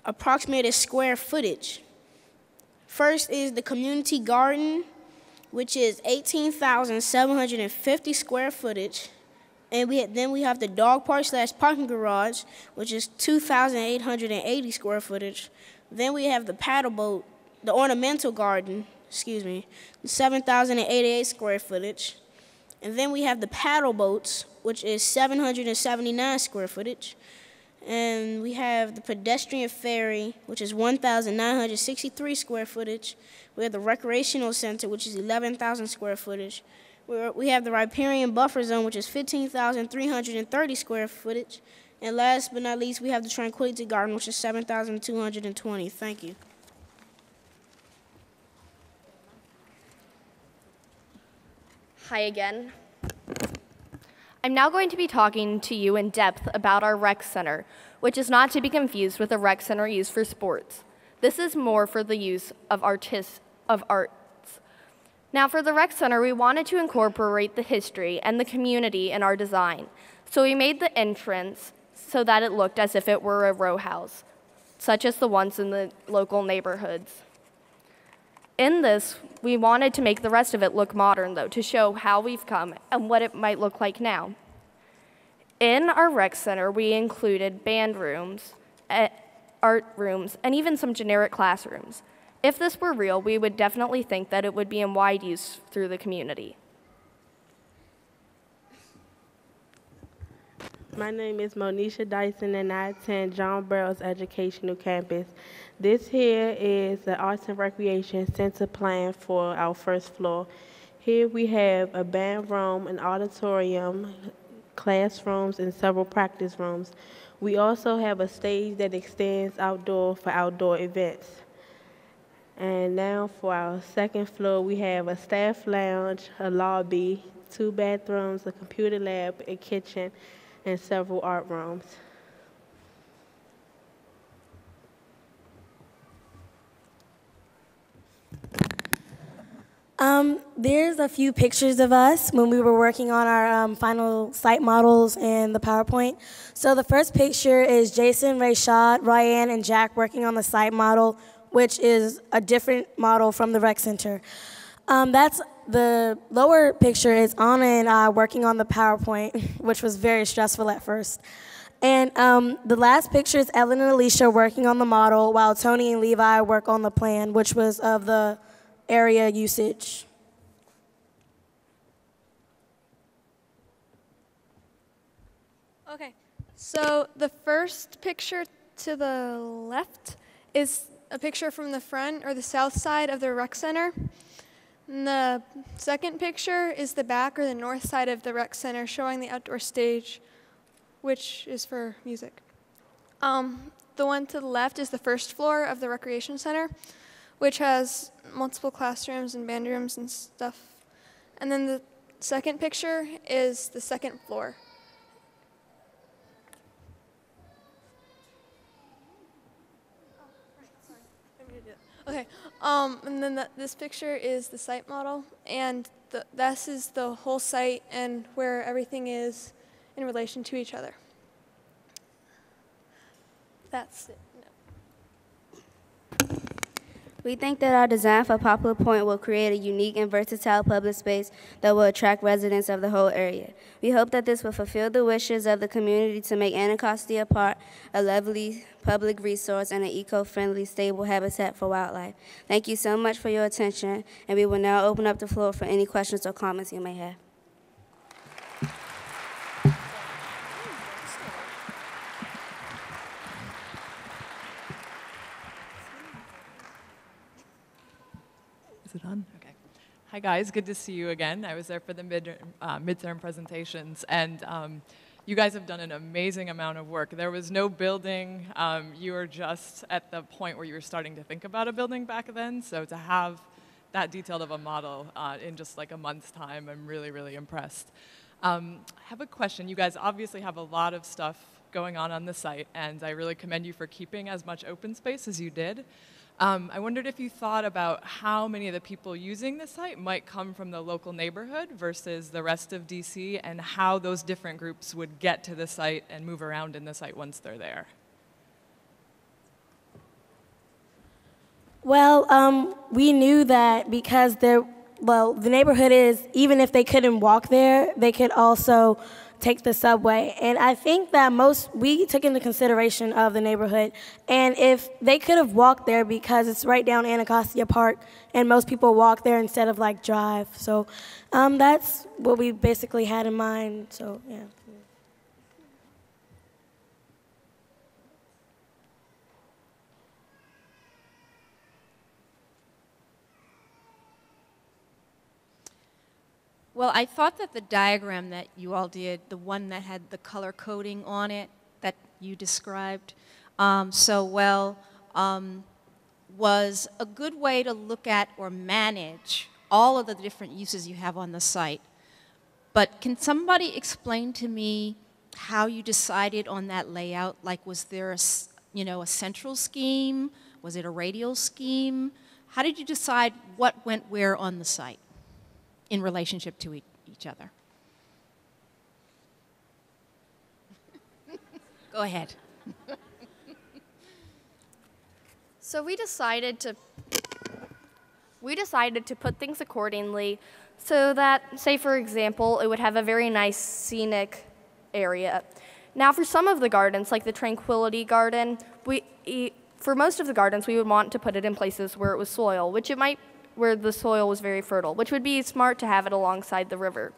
approximated square footage. First is the community garden, which is 18,750 square footage, and then we have the dog park / parking garage, which is 2,880 square footage. Then we have the paddle boat, the ornamental garden, 7,088 square footage. And then we have the paddle boats, which is 779 square footage. And we have the pedestrian ferry, which is 1,963 square footage. We have the recreational center, which is 11,000 square footage. We have the riparian buffer zone, which is 15,330 square footage. And last but not least, we have the tranquility garden, which is 7,220. Thank you. Hi again. I'm now going to be talking to you in depth about our rec center, which is not to be confused with a rec center used for sports. This is more for the use of arts. Now for the rec center, we wanted to incorporate the history and the community in our design. So we made the entrance so that it looked as if it were a row house, such as the ones in the local neighborhoods. In this, we wanted to make the rest of it look modern, though, to show how we've come and what it might look like now. In our rec center, we included band rooms, art rooms, and even some generic classrooms. If this were real, we would definitely think that it would be in wide use through the community. My name is Monisha Dyson, and I attend John Burroughs Educational Campus. This here is the Arts and Recreation Center plan for our first floor. Here we have a band room, an auditorium, classrooms, and several practice rooms. We also have a stage that extends outdoor for outdoor events. And now for our second floor, we have a staff lounge, a lobby, 2 bathrooms, a computer lab, a kitchen, and several art rooms. There's a few pictures of us when we were working on our final site models and the PowerPoint. So the first picture is Jason, Rayshad, Ryan, and Jack working on the site model, which is a different model from the rec center. That's the lower picture is Anna and I working on the PowerPoint, which was very stressful at first. And the last picture is Ellen and Alicia working on the model while Tony and Levi work on the plan, which was of the area usage. Okay, so the first picture to the left is a picture from the front or the south side of the rec center. And the second picture is the back or the north side of the rec center showing the outdoor stage, which is for music. The one to the left is the first floor of the recreation center, which has multiple classrooms and band rooms and stuff. And then the second picture is the second floor. Okay, and then this picture is the site model, and this is the whole site and where everything is in relation to each other. That's it. We think that our design for Poplar Point will create a unique and versatile public space that will attract residents of the whole area. We hope that this will fulfill the wishes of the community to make Anacostia Park a lovely public resource and an eco-friendly, stable habitat for wildlife. Thank you so much for your attention, and we will now open up the floor for any questions or comments you may have. Is it on? Okay. Hi guys, good to see you again. I was there for the midterm presentations, and you guys have done an amazing amount of work. There was no building. You were just at the point where you were starting to think about a building back then, so to have that detailed of a model in just like a month's time, I'm really, really impressed. I have a question. You guys obviously have a lot of stuff going on the site, and I really commend you for keeping as much open space as you did. I wondered if you thought about how many of the people using the site might come from the local neighborhood versus the rest of DC, and how those different groups would get to the site and move around in the site once they're there. Well, we knew that because the neighborhood is, even if they couldn't walk there, they could also take the subway. And I think that we took into consideration of the neighborhood. And if they could have walked there, because it's right down Anacostia Park, and most people walk there instead of like drive. So that's what we basically had in mind, so yeah. Well, I thought that the diagram that you all did, the one that had the color coding on it that you described so well, was a good way to look at or manage all of the different uses you have on the site. But can somebody explain to me how you decided on that layout? Like, was there a central scheme? Was it a radial scheme? How did you decide what went where on the site in relationship to each other? Go ahead. So we decided to put things accordingly so that, say for example, it would have a very nice scenic area. Now for some of the gardens, like the Tranquility Garden, for most of the gardens we would want to put it in places where it was soil, where the soil was very fertile, which would be smart to have it alongside the river.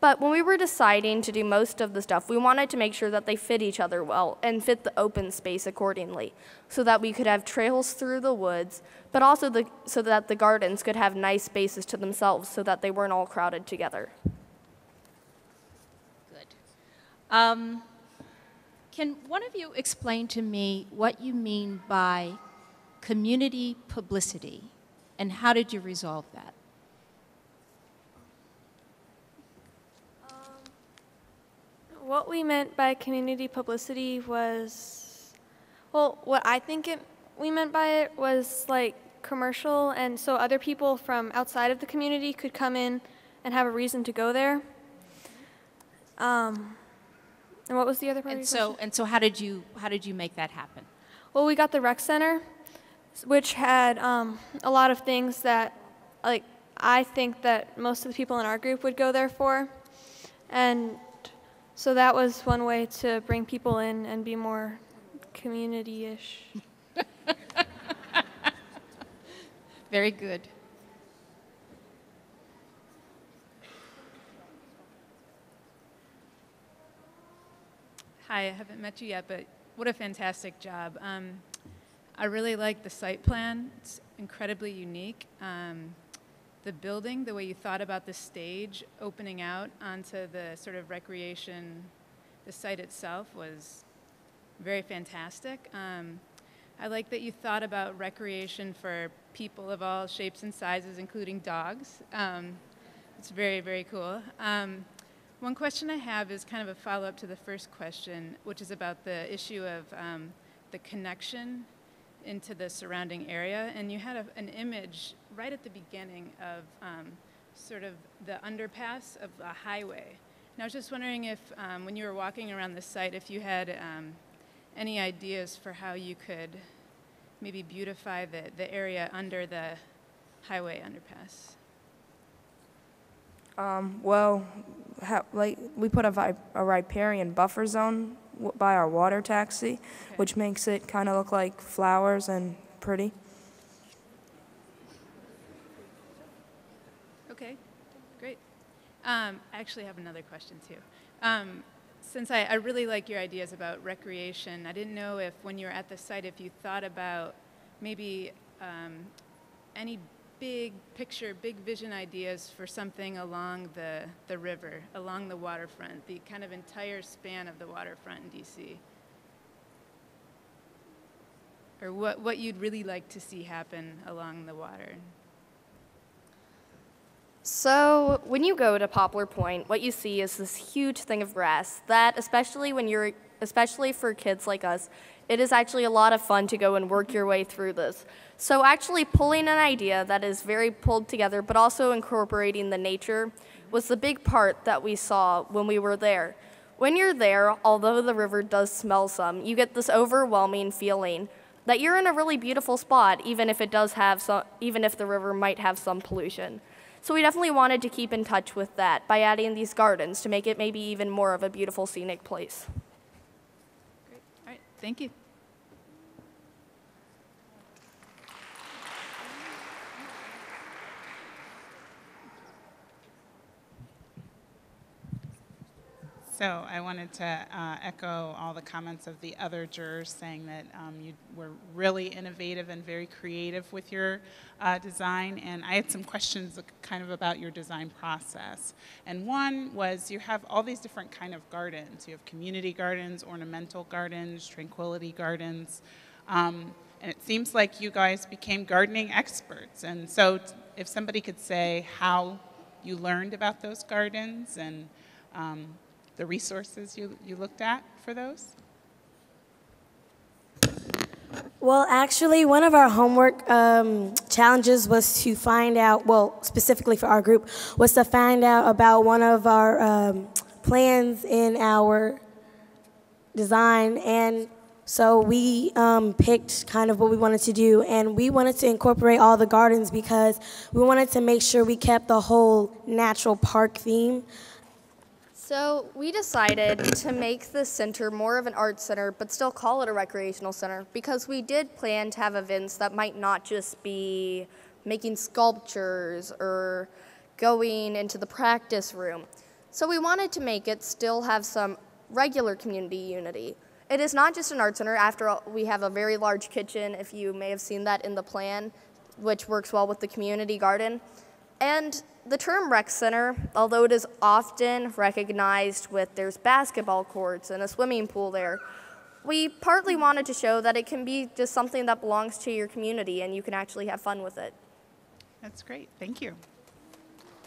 But when we were deciding to do most of the stuff, we wanted to make sure that they fit each other well and fit the open space accordingly, so that we could have trails through the woods, but also so that the gardens could have nice spaces to themselves so that they weren't all crowded together. Good. Can one of you explain to me what you mean by community publicity, and how did you resolve that? What we meant by community publicity was, well, what I think we meant by it was like commercial, and so other people from outside of the community could come in and have a reason to go there. And what was the other part of your question? And so how did you make that happen? Well, we got the rec center, which had a lot of things that, like, I think that most of the people in our group would go there for, and so that was one way to bring people in and be more community-ish. Very good. Hi, I haven't met you yet, but what a fantastic job. I really like the site plan. It's incredibly unique. The building, the way you thought about the stage opening out onto the sort of recreation, the site itself was very fantastic. I like that you thought about recreation for people of all shapes and sizes, including dogs. It's very, very cool. One question I have is kind of a follow-up to the first question, which is about the issue of the connection into the surrounding area. And you had an image right at the beginning of sort of the underpass of a highway. And I was just wondering if, when you were walking around the site, if you had any ideas for how you could maybe beautify the area under the highway underpass. Well, we put a riparian buffer zone by our water taxi, which makes it kind of look like flowers and pretty. Okay, great. I actually have another question too. Since I really like your ideas about recreation, I didn't know if when you were at the site, if you thought about maybe any big picture, big vision ideas for something along the river, along the waterfront, the kind of entire span of the waterfront in DC. Or what you'd really like to see happen along the water. So when you go to Poplar Point, what you see is this huge thing of grass that, especially for kids like us, it is actually a lot of fun to go and work your way through this. So actually pulling an idea that is very pulled together, but also incorporating the nature, was the big part that we saw when we were there. When you're there, although the river does smell some, you get this overwhelming feeling that you're in a really beautiful spot, even if the river might have some pollution. So we definitely wanted to keep in touch with that by adding these gardens to make it maybe even more of a beautiful scenic place. Great. All right. Thank you. So I wanted to echo all the comments of the other jurors saying that you were really innovative and very creative with your design. And I had some questions kind of about your design process. And one was you have all these different kind of gardens. You have community gardens, ornamental gardens, tranquility gardens. And it seems like you guys became gardening experts. And so if somebody could say how you learned about those gardens and the resources you looked at for those? Well, actually, one of our homework challenges was to find out, well, specifically for our group, was to find out about one of our plans in our design. And so we picked kind of what we wanted to do, and we wanted to incorporate all the gardens because we wanted to make sure we kept the whole natural park theme. So we decided to make the center more of an art center, but still call it a recreational center, because we did plan to have events that might not just be making sculptures or going into the practice room. So we wanted to make it still have some regular community unity. It is not just an art center. After all, we have a very large kitchen, if you may have seen that in the plan, which works well with the community garden. And the term rec center, although it is often recognized with there's basketball courts and a swimming pool there, we partly wanted to show that it can be just something that belongs to your community and you can actually have fun with it. That's great. Thank you.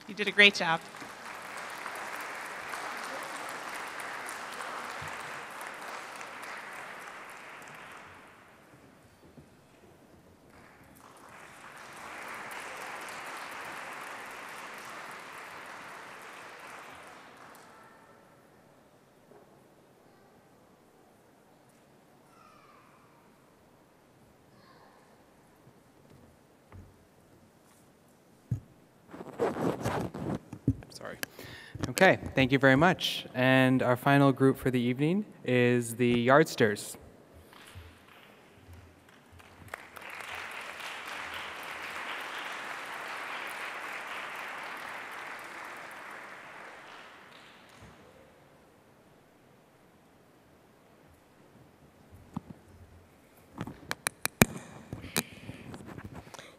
You did a great job. Sorry. Okay, thank you very much. And our final group for the evening is the Yardsters.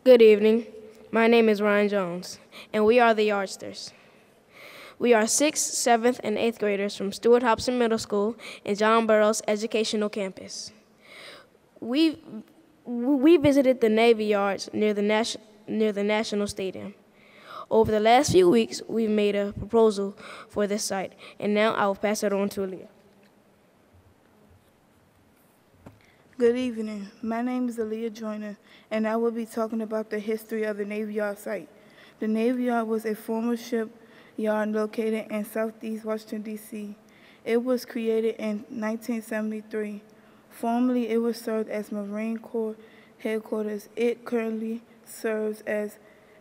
Good evening. My name is Ryan Jones, and we are the Yardsters. We are 6th, 7th, and 8th graders from Stuart-Hobson Middle School and John Burroughs Educational Campus. We visited the Navy Yards near the National Stadium. Over the last few weeks, we've made a proposal for this site, and now I will pass it on to Aaliyah. Good evening. My name is Aaliyah Joyner, and I will be talking about the history of the Navy Yard site. The Navy Yard was a former ship yard located in southeast Washington, D.C. It was created in 1973. Formerly, it was served as Marine Corps headquarters. It currently serves as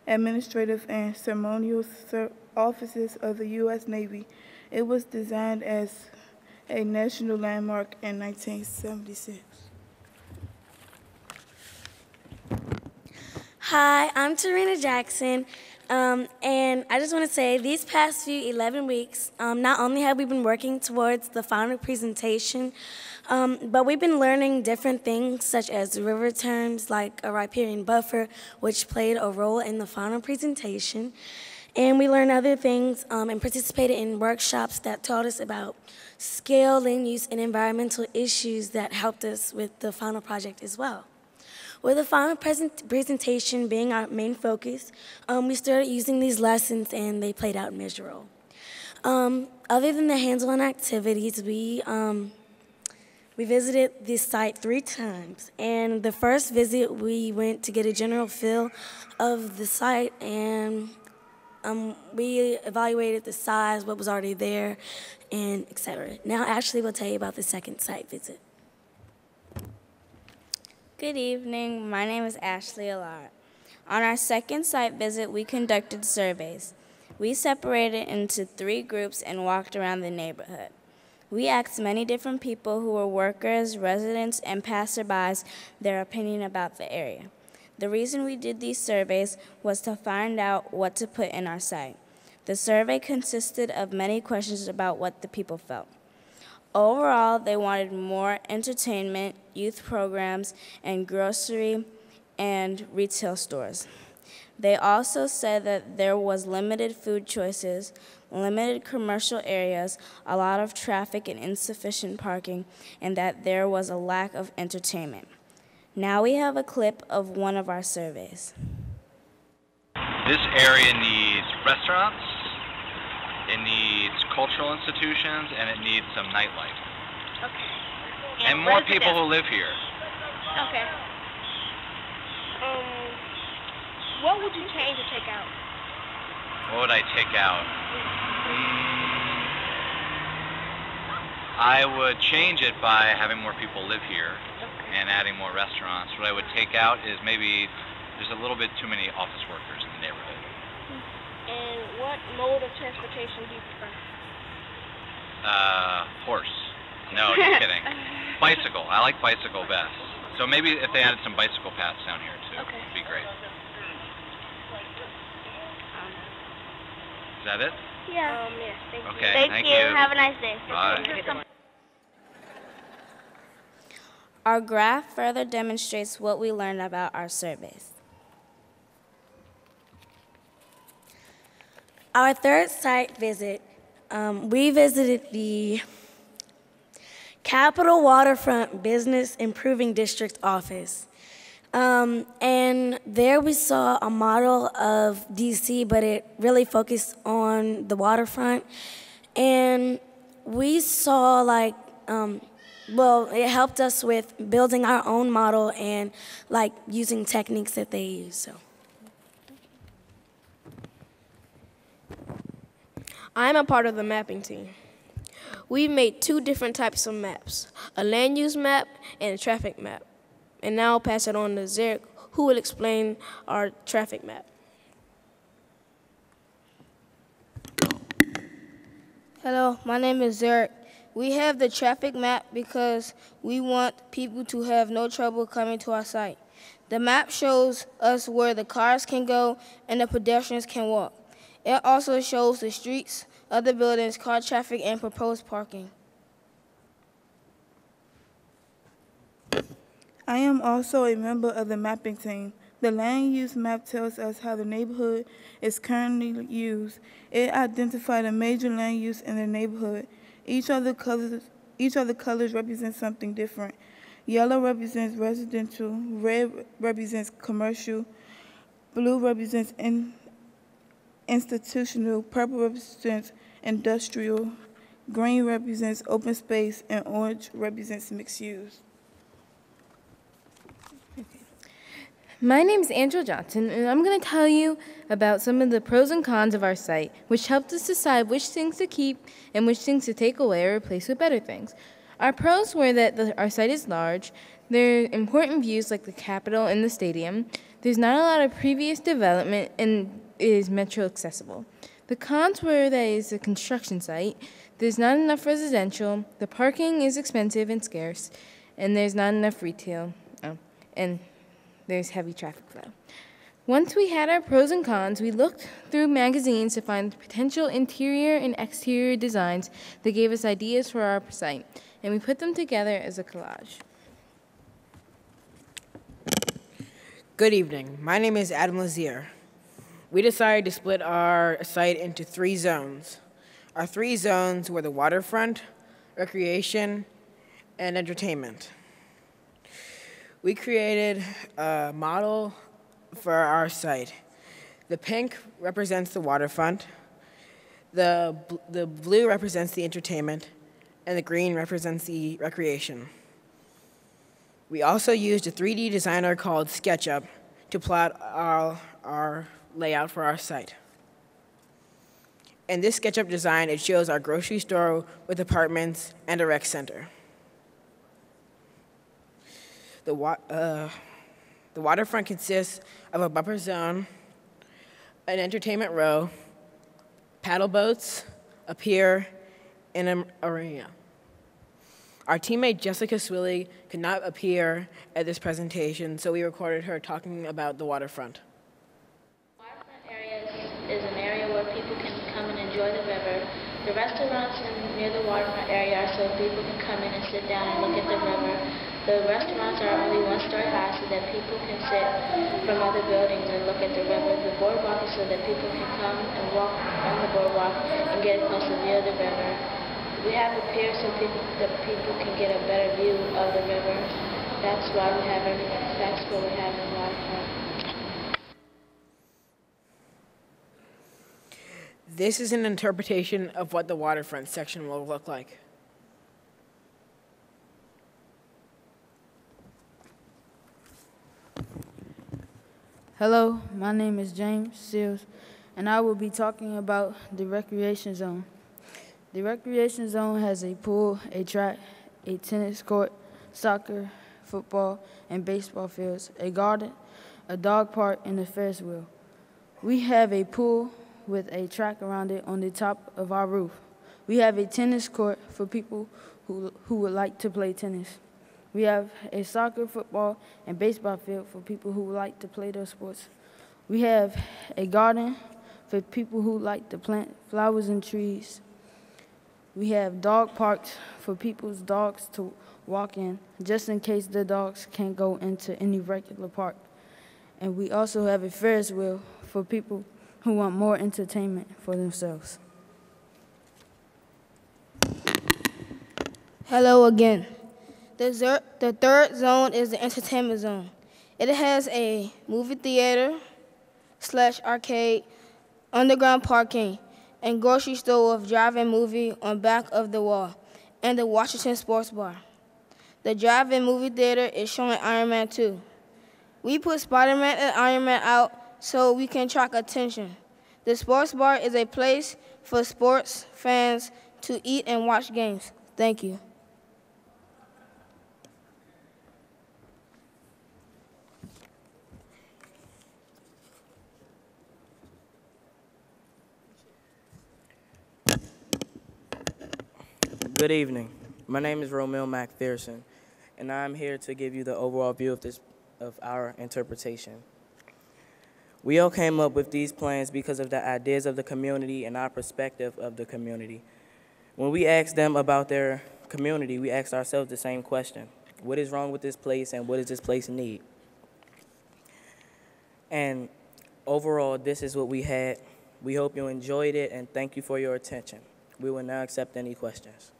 administrative and ceremonial offices of the U.S. Navy. It was designed as a national landmark in 1976. Hi, I'm Tarina Jackson, and I just want to say these past few 11 weeks, not only have we been working towards the final presentation, but we've been learning different things such as river terms like a riparian buffer, which played a role in the final presentation. And we learned other things and participated in workshops that taught us about scale, land use, and environmental issues that helped us with the final project as well. With the final presentation being our main focus, we started using these lessons and they played out a major role. Other than the hands-on activities, we visited this site 3 times. And the first visit, we went to get a general feel of the site, and we evaluated the size, what was already there, and et cetera. Now Ashley will tell you about the second site visit. Good evening. My name is Ashley Allard. On our second site visit, we conducted surveys. We separated into 3 groups and walked around the neighborhood. We asked many different people who were workers, residents, and passerbys their opinion about the area. The reason we did these surveys was to find out what to put in our site. The survey consisted of many questions about what the people felt. Overall, they wanted more entertainment, youth programs, and grocery and retail stores. They also said that there was limited food choices, limited commercial areas, a lot of traffic and insufficient parking, and that there was a lack of entertainment. Now we have a clip of one of our surveys. This area needs restaurants, it needs cultural institutions, and it needs some nightlife. Okay. And more people who live here. Okay. What would you change or take out? What would I take out? I would change it by having more people live here and adding more restaurants. What I would take out is maybe there's a little bit too many office workers in the neighborhood. And what mode of transportation do you prefer? Horse. No, just kidding. Bicycle. I like bicycle best. So maybe if they added some bicycle paths down here too, Okay. it'd be great. Is that it? Yeah. Okay, thank you. Have a nice day. Bye. Our graph further demonstrates what we learned about our surveys. Our third site visit, we visited the Capital Waterfront Business Improving District office. And there we saw a model of DC, but it really focused on the waterfront. And we saw it helped us with building our own model and using techniques that they use. So. I'm a part of the mapping team. We've made 2 different types of maps, a land use map and a traffic map. And now I'll pass it on to Zerk, who will explain our traffic map. Hello, my name is Zerk. We have the traffic map because we want people to have no trouble coming to our site. The map shows us where the cars can go and the pedestrians can walk. It also shows the streets, other buildings, car traffic, and proposed parking. I am also a member of the mapping team. The land use map tells us how the neighborhood is currently used. It identifies the major land use in the neighborhood. Each of the colors represents something different. Yellow represents residential, red represents commercial, blue represents institutional, purple represents industrial, green represents open space, and orange represents mixed use. My name is Angela Johnson, and I'm going to tell you about some of the pros and cons of our site, which helped us decide which things to keep and which things to take away or replace with better things. Our pros were that our site is large, there are important views like the Capitol and the stadium, there's not a lot of previous development, and it is metro accessible. The cons were that it's a construction site, there's not enough residential, the parking is expensive and scarce, and there's not enough retail, and there's heavy traffic flow. Once we had our pros and cons, we looked through magazines to find potential interior and exterior designs that gave us ideas for our site, and we put them together as a collage. Good evening. My name is Adam Lazier. We decided to split our site into 3 zones. Our 3 zones were the waterfront, recreation, and entertainment. We created a model for our site. The pink represents the waterfront, the blue represents the entertainment, and the green represents the recreation. We also used a 3D designer called SketchUp to plot our layout for our site. In this SketchUp design, it shows our grocery store with apartments and a rec center. The waterfront consists of a buffer zone, an entertainment row, paddle boats, a pier, and an arena. Our teammate Jessica Swilly could not appear at this presentation, so we recorded her talking about the waterfront. The waterfront area is an area where people can come and enjoy the river. The restaurants near the waterfront area are so people can come in and sit down and look at the river. The restaurants are only 1-story high so that people can sit from other buildings and look at the river. The boardwalk is so that people can come and walk on the boardwalk and get a closer view of the river. We have a pier so that people can get a better view of the river. That's why we have everything. That's what we have in the waterfront. This is an interpretation of what the waterfront section will look like. Hello, my name is James Seals, and I will be talking about the recreation zone. The recreation zone has a pool, a track, a tennis court, soccer, football, and baseball fields, a garden, a dog park, and a Ferris wheel. We have a pool with a track around it on the top of our roof. We have a tennis court for people who would like to play tennis. We have a soccer, football, and baseball field for people who would like to play those sports. We have a garden for people who like to plant flowers and trees. We have dog parks for people's dogs to walk in, just in case the dogs can't go into any regular park. And we also have a Ferris wheel for people who want more entertainment for themselves. Hello again. The third zone is the entertainment zone. It has a movie theater / arcade, underground parking, and grocery store with drive-in movie on back of the wall, and the Washington Sports Bar. The drive-in movie theater is showing Iron Man 2. We put Spider-Man and Iron Man out so we can attract attention. The sports bar is a place for sports fans to eat and watch games. Thank you. Good evening. My name is Romeo McPherson, and I'm here to give you the overall view of our interpretation. We all came up with these plans because of the ideas of the community and our perspective of the community. When we asked them about their community, we asked ourselves the same question. What is wrong with this place, and what does this place need? And overall, this is what we had. We hope you enjoyed it, and thank you for your attention. We will now accept any questions.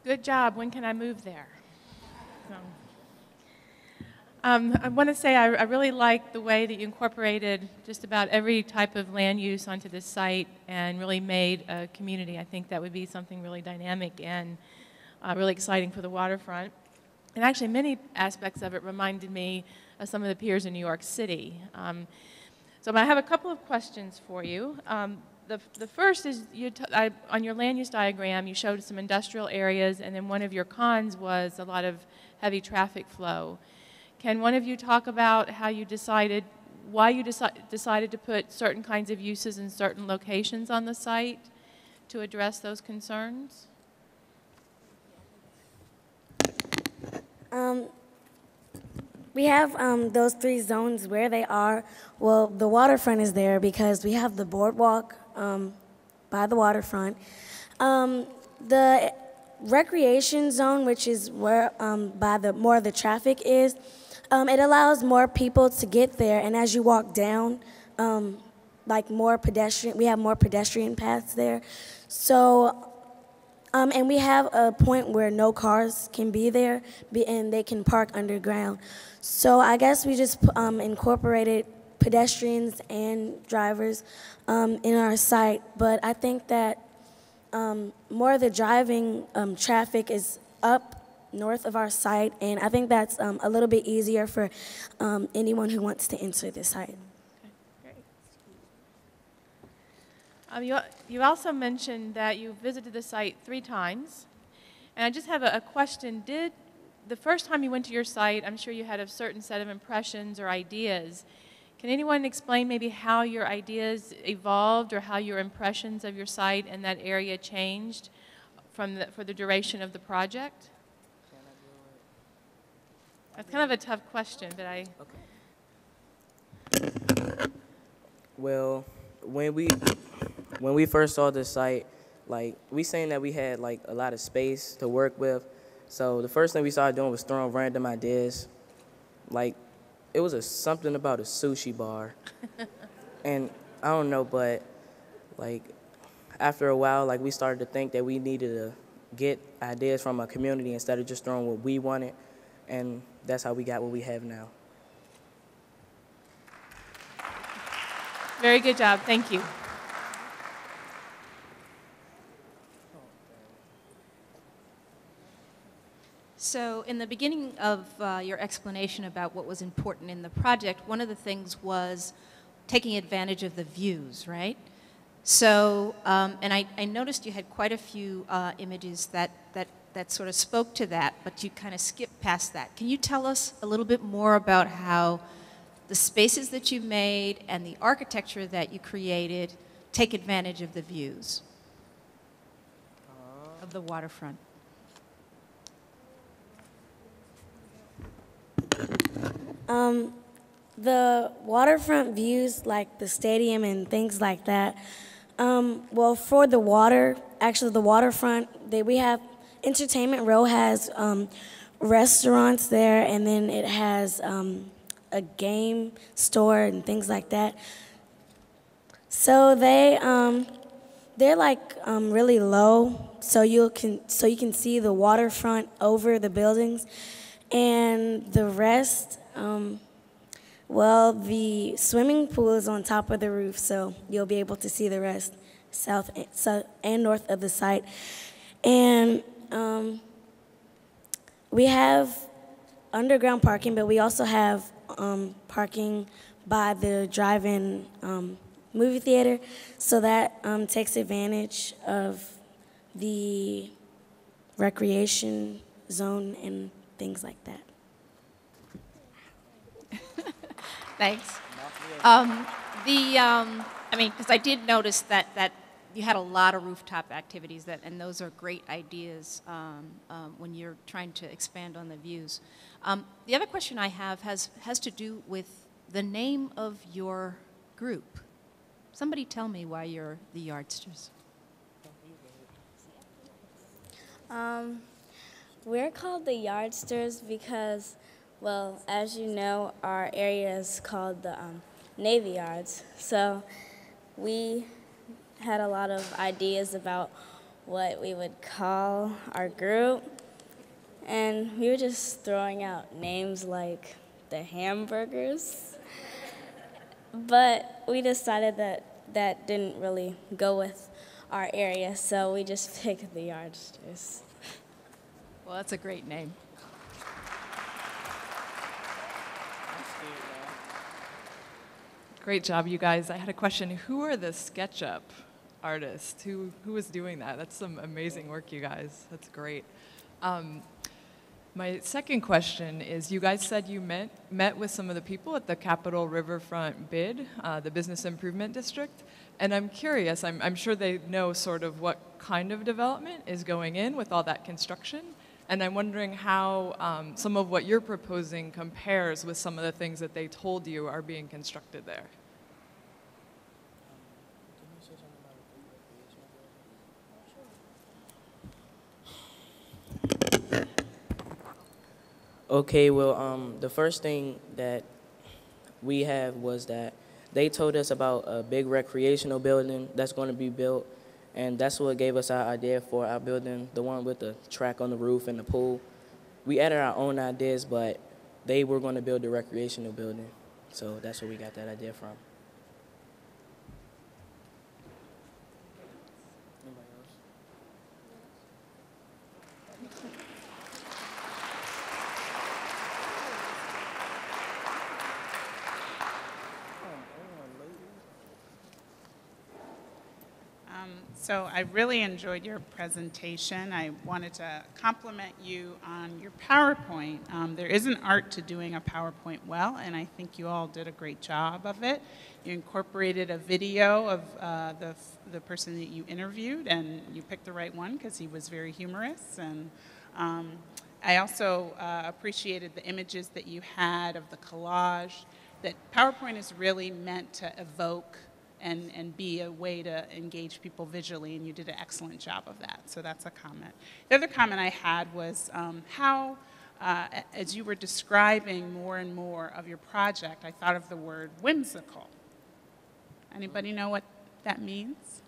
Good job. When can I move there? I want to say I really like the way that you incorporated just about every type of land use onto this site and really made a community. I think that would be something really dynamic and really exciting for the waterfront. And actually, many aspects of it reminded me of some of the piers in New York City. So I have a couple of questions for you. The first is, on your land use diagram, you showed some industrial areas, and then one of your cons was a lot of heavy traffic flow. Can one of you talk about how you decided, why you decided to put certain kinds of uses in certain locations on the site to address those concerns? We have those three zones where they are. Well, the waterfront is there because we have the boardwalk by the waterfront. The recreation zone, which is where by the more the traffic is, it allows more people to get there. And as you walk down, like more pedestrian, we have more pedestrian paths there. So. And we have a point where no cars can be there, and they can park underground. So I guess we just incorporated pedestrians and drivers in our site. But I think that more of the driving traffic is up north of our site, and I think that's a little bit easier for anyone who wants to enter the site. You also mentioned that you visited the site 3 times. And I just have a question. The first time you went to your site, I'm sure you had a certain set of impressions or ideas. Can anyone explain maybe how your ideas evolved or how your impressions of your site and that area changed for the duration of the project? That's kind of a tough question, but I... Okay. Well, when we first saw this site, like, we seen that we had like a lot of space to work with. So the first thing we started doing was throwing random ideas. Like, it was something about a sushi bar. And I don't know, but like after a while, like, we started to think that we needed to get ideas from our community instead of just throwing what we wanted. And that's how we got what we have now. Very good job. Thank you. So in the beginning of your explanation about what was important in the project, one of the things was taking advantage of the views, right? So, and I noticed you had quite a few images that sort of spoke to that, but you kind of skipped past that. Can you tell us a little bit more about how the spaces that you made and the architecture that you created take advantage of the views of the waterfront? The waterfront views, like the stadium and things like that. Well, for the water, actually the waterfront, we have Entertainment Row has restaurants there, and then it has a game store and things like that. So they're like really low, so you can see the waterfront over the buildings, and the rest. Well, the swimming pool is on top of the roof, so you'll be able to see the rest, south and north of the site. And we have underground parking, but we also have parking by the drive-in movie theater, so that takes advantage of the recreation zone and things like that. Thanks. I mean, because I did notice that you had a lot of rooftop activities, and those are great ideas when you're trying to expand on the views. The other question I have has to do with the name of your group. Somebody tell me why you're the Yardsters. We're called the Yardsters because, well, as you know, our area is called the Navy Yards. So we had a lot of ideas about what we would call our group. And we were just throwing out names like the Hamburgers. But we decided that didn't really go with our area, so we just picked the Yardsters. Well, that's a great name. Great job, you guys. I had a question. Who are the SketchUp artists? Who was doing that? That's some amazing work, you guys. That's great. My second question is, you guys said you met with some of the people at the Capitol Riverfront bid, the Business Improvement District, and I'm curious, I'm sure they know sort of what kind of development is going in with all that construction, and I'm wondering how some of what you're proposing compares with some of the things that they told you are being constructed there. Okay, well, the first thing that we have was that they told us about a big recreational building that's going to be built, and that's what gave us our idea for our building, the one with the track on the roof and the pool. We added our own ideas, but they were going to build the recreational building, so that's where we got that idea from. So I really enjoyed your presentation. I wanted to compliment you on your PowerPoint. There is an art to doing a PowerPoint well, and I think you all did a great job of it. You incorporated a video of the person that you interviewed, and you picked the right one because he was very humorous. And I also appreciated the images that you had of the collage, that PowerPoint is really meant to evoke and be a way to engage people visually, and you did an excellent job of that. So that's a comment. The other comment I had was how, as you were describing more and more of your project, I thought of the word whimsical. Anybody know what that means?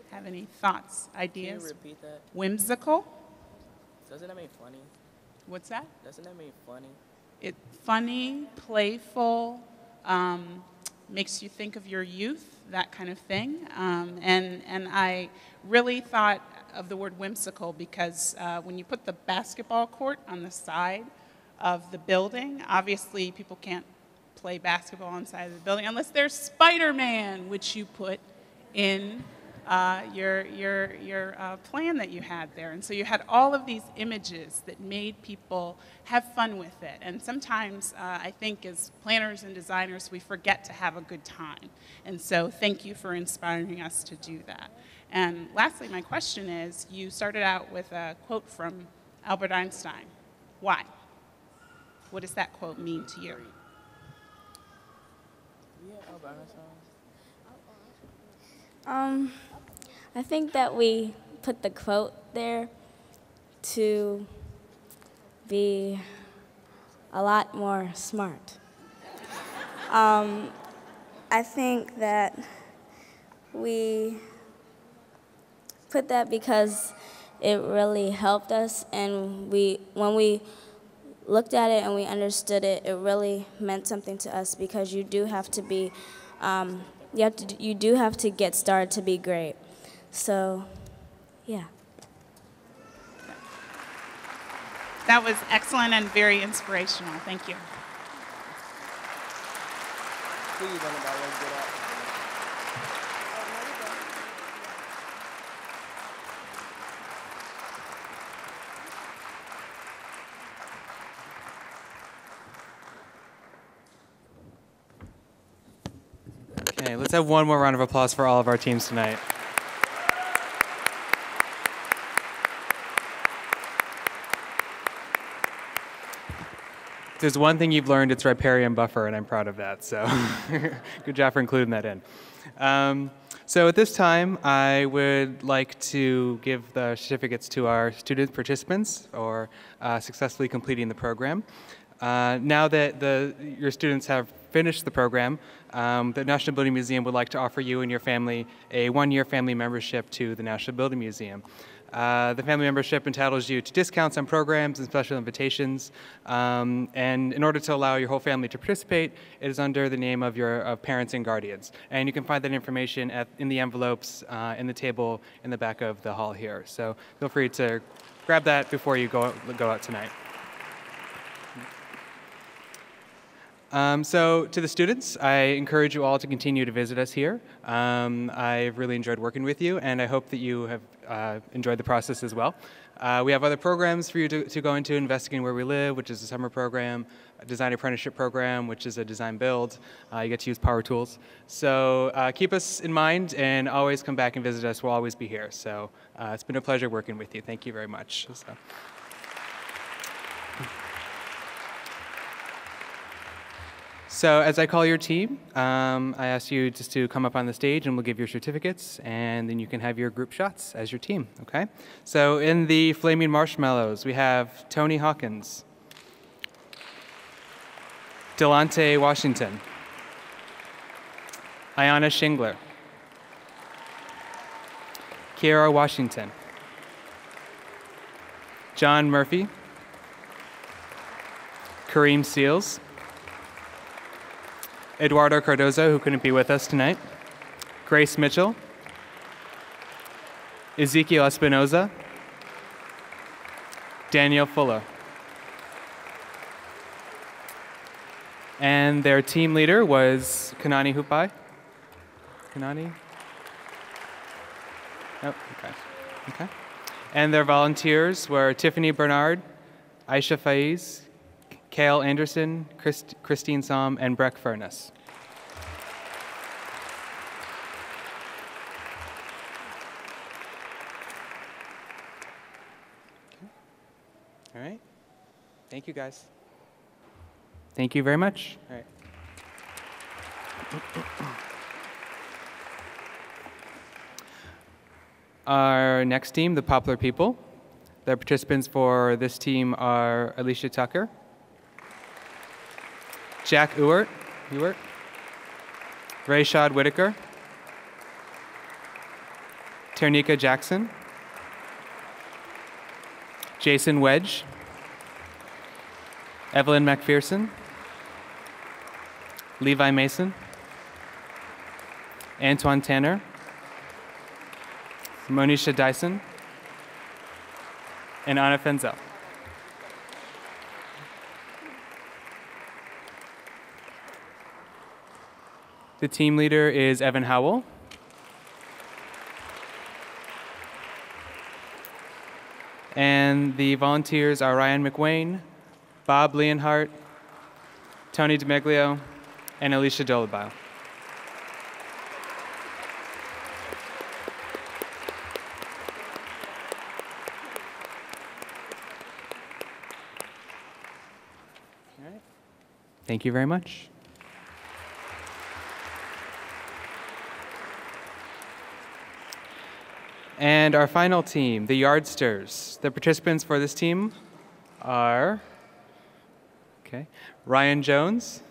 Have any thoughts, ideas? Can you repeat that? Whimsical? Doesn't that mean funny? What's that? Doesn't that mean funny? It's funny, playful, makes you think of your youth, that kind of thing. And I really thought of the word whimsical because when you put the basketball court on the side of the building, obviously people can't play basketball inside of the building unless there's Spider-Man, which you put in your plan that you had there. And so you had all of these images that made people have fun with it. And sometimes I think as planners and designers, we forget to have a good time. And so thank you for inspiring us to do that. And lastly, my question is, you started out with a quote from Albert Einstein. Why? What does that quote mean to you? I think that we put the quote there to be a lot more smart. I think that we put that because it really helped us, and when we looked at it and we understood it, it really meant something to us, because you do have to be, you do have to get started to be great. So, yeah. That was excellent and very inspirational. Thank you. Okay, let's have one more round of applause for all of our teams tonight. If there's one thing you've learned, it's riparian buffer, and I'm proud of that. So good job for including that in. So at this time, I would like to give the certificates to our student participants for successfully completing the program. Now that your students have finished the program, the National Building Museum would like to offer you and your family a one-year family membership to the National Building Museum. The family membership entitles you to discounts on programs and special invitations, and in order to allow your whole family to participate, it is under the name of your parents and guardians. And you can find that information in the envelopes in the table in the back of the hall here. So feel free to grab that before you go out tonight. So to the students, I encourage you all to continue to visit us here. I've really enjoyed working with you, and I hope that you have enjoyed the process as well. We have other programs for you to go into: Investigating Where We Live, which is a summer program, a design apprenticeship program, which is a design build. You get to use power tools. So keep us in mind and always come back and visit us. We'll always be here. So it's been a pleasure working with you. Thank you very much. So as I call your team, I ask you just to come up on the stage and we'll give your certificates, and then you can have your group shots as your team, okay? So in the Flaming Marshmallows, we have Tony Hawkins, Delonte Washington, Ayana Shingler, Kiara Washington, John Murphy, Kareem Seals, Eduardo Cardozo, who couldn't be with us tonight, Grace Mitchell, Ezekiel Espinoza, Danielle Fuller. And their team leader was Kanani Hupai. Kanani? Oh, okay. Okay. And their volunteers were Tiffany Bernard, Aisha Faiz, Kale Anderson, Christine Som, and Breck Furness. Okay. All right. Thank you, guys. Thank you very much. All right. Our next team, the Poplar People. The participants for this team are Alicia Tucker, Jack Ewert, Rayshad Whitaker, Ternika Jackson, Jason Wedge, Evelyn McPherson, Levi Mason, Antoine Tanner, Monisha Dyson, and Anna Fenzel. The team leader is Evan Howell. And the volunteers are Ryan McWayne, Bob Leonhardt, Tony DiMeglio, and Alicia Dolabile. Thank you very much. And our final team, the Yardsters. The participants for this team are Ryan Jones,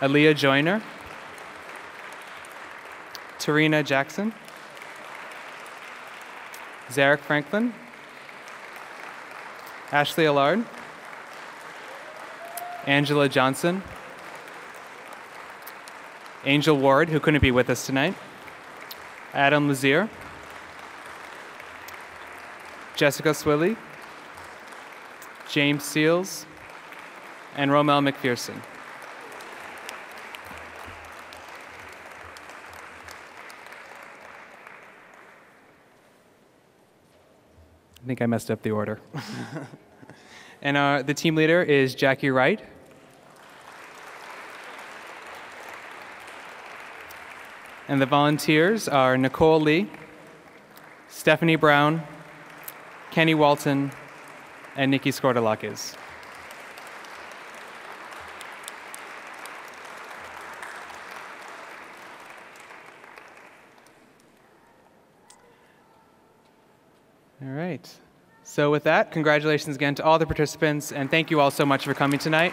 Aaliyah Joyner, Tarina Jackson, Zarek Franklin, Ashley Allard, Angela Johnson, Angel Ward, who couldn't be with us tonight, Adam Lazier, Jessica Swilley, James Seals, and Romel McPherson. I think I messed up the order. And the team leader is Jackie Wright. And the volunteers are Nicole Lee, Stephanie Brown, Kenny Walton, and Nikki Skordalakis. All right. So with that, congratulations again to all the participants, and thank you all so much for coming tonight.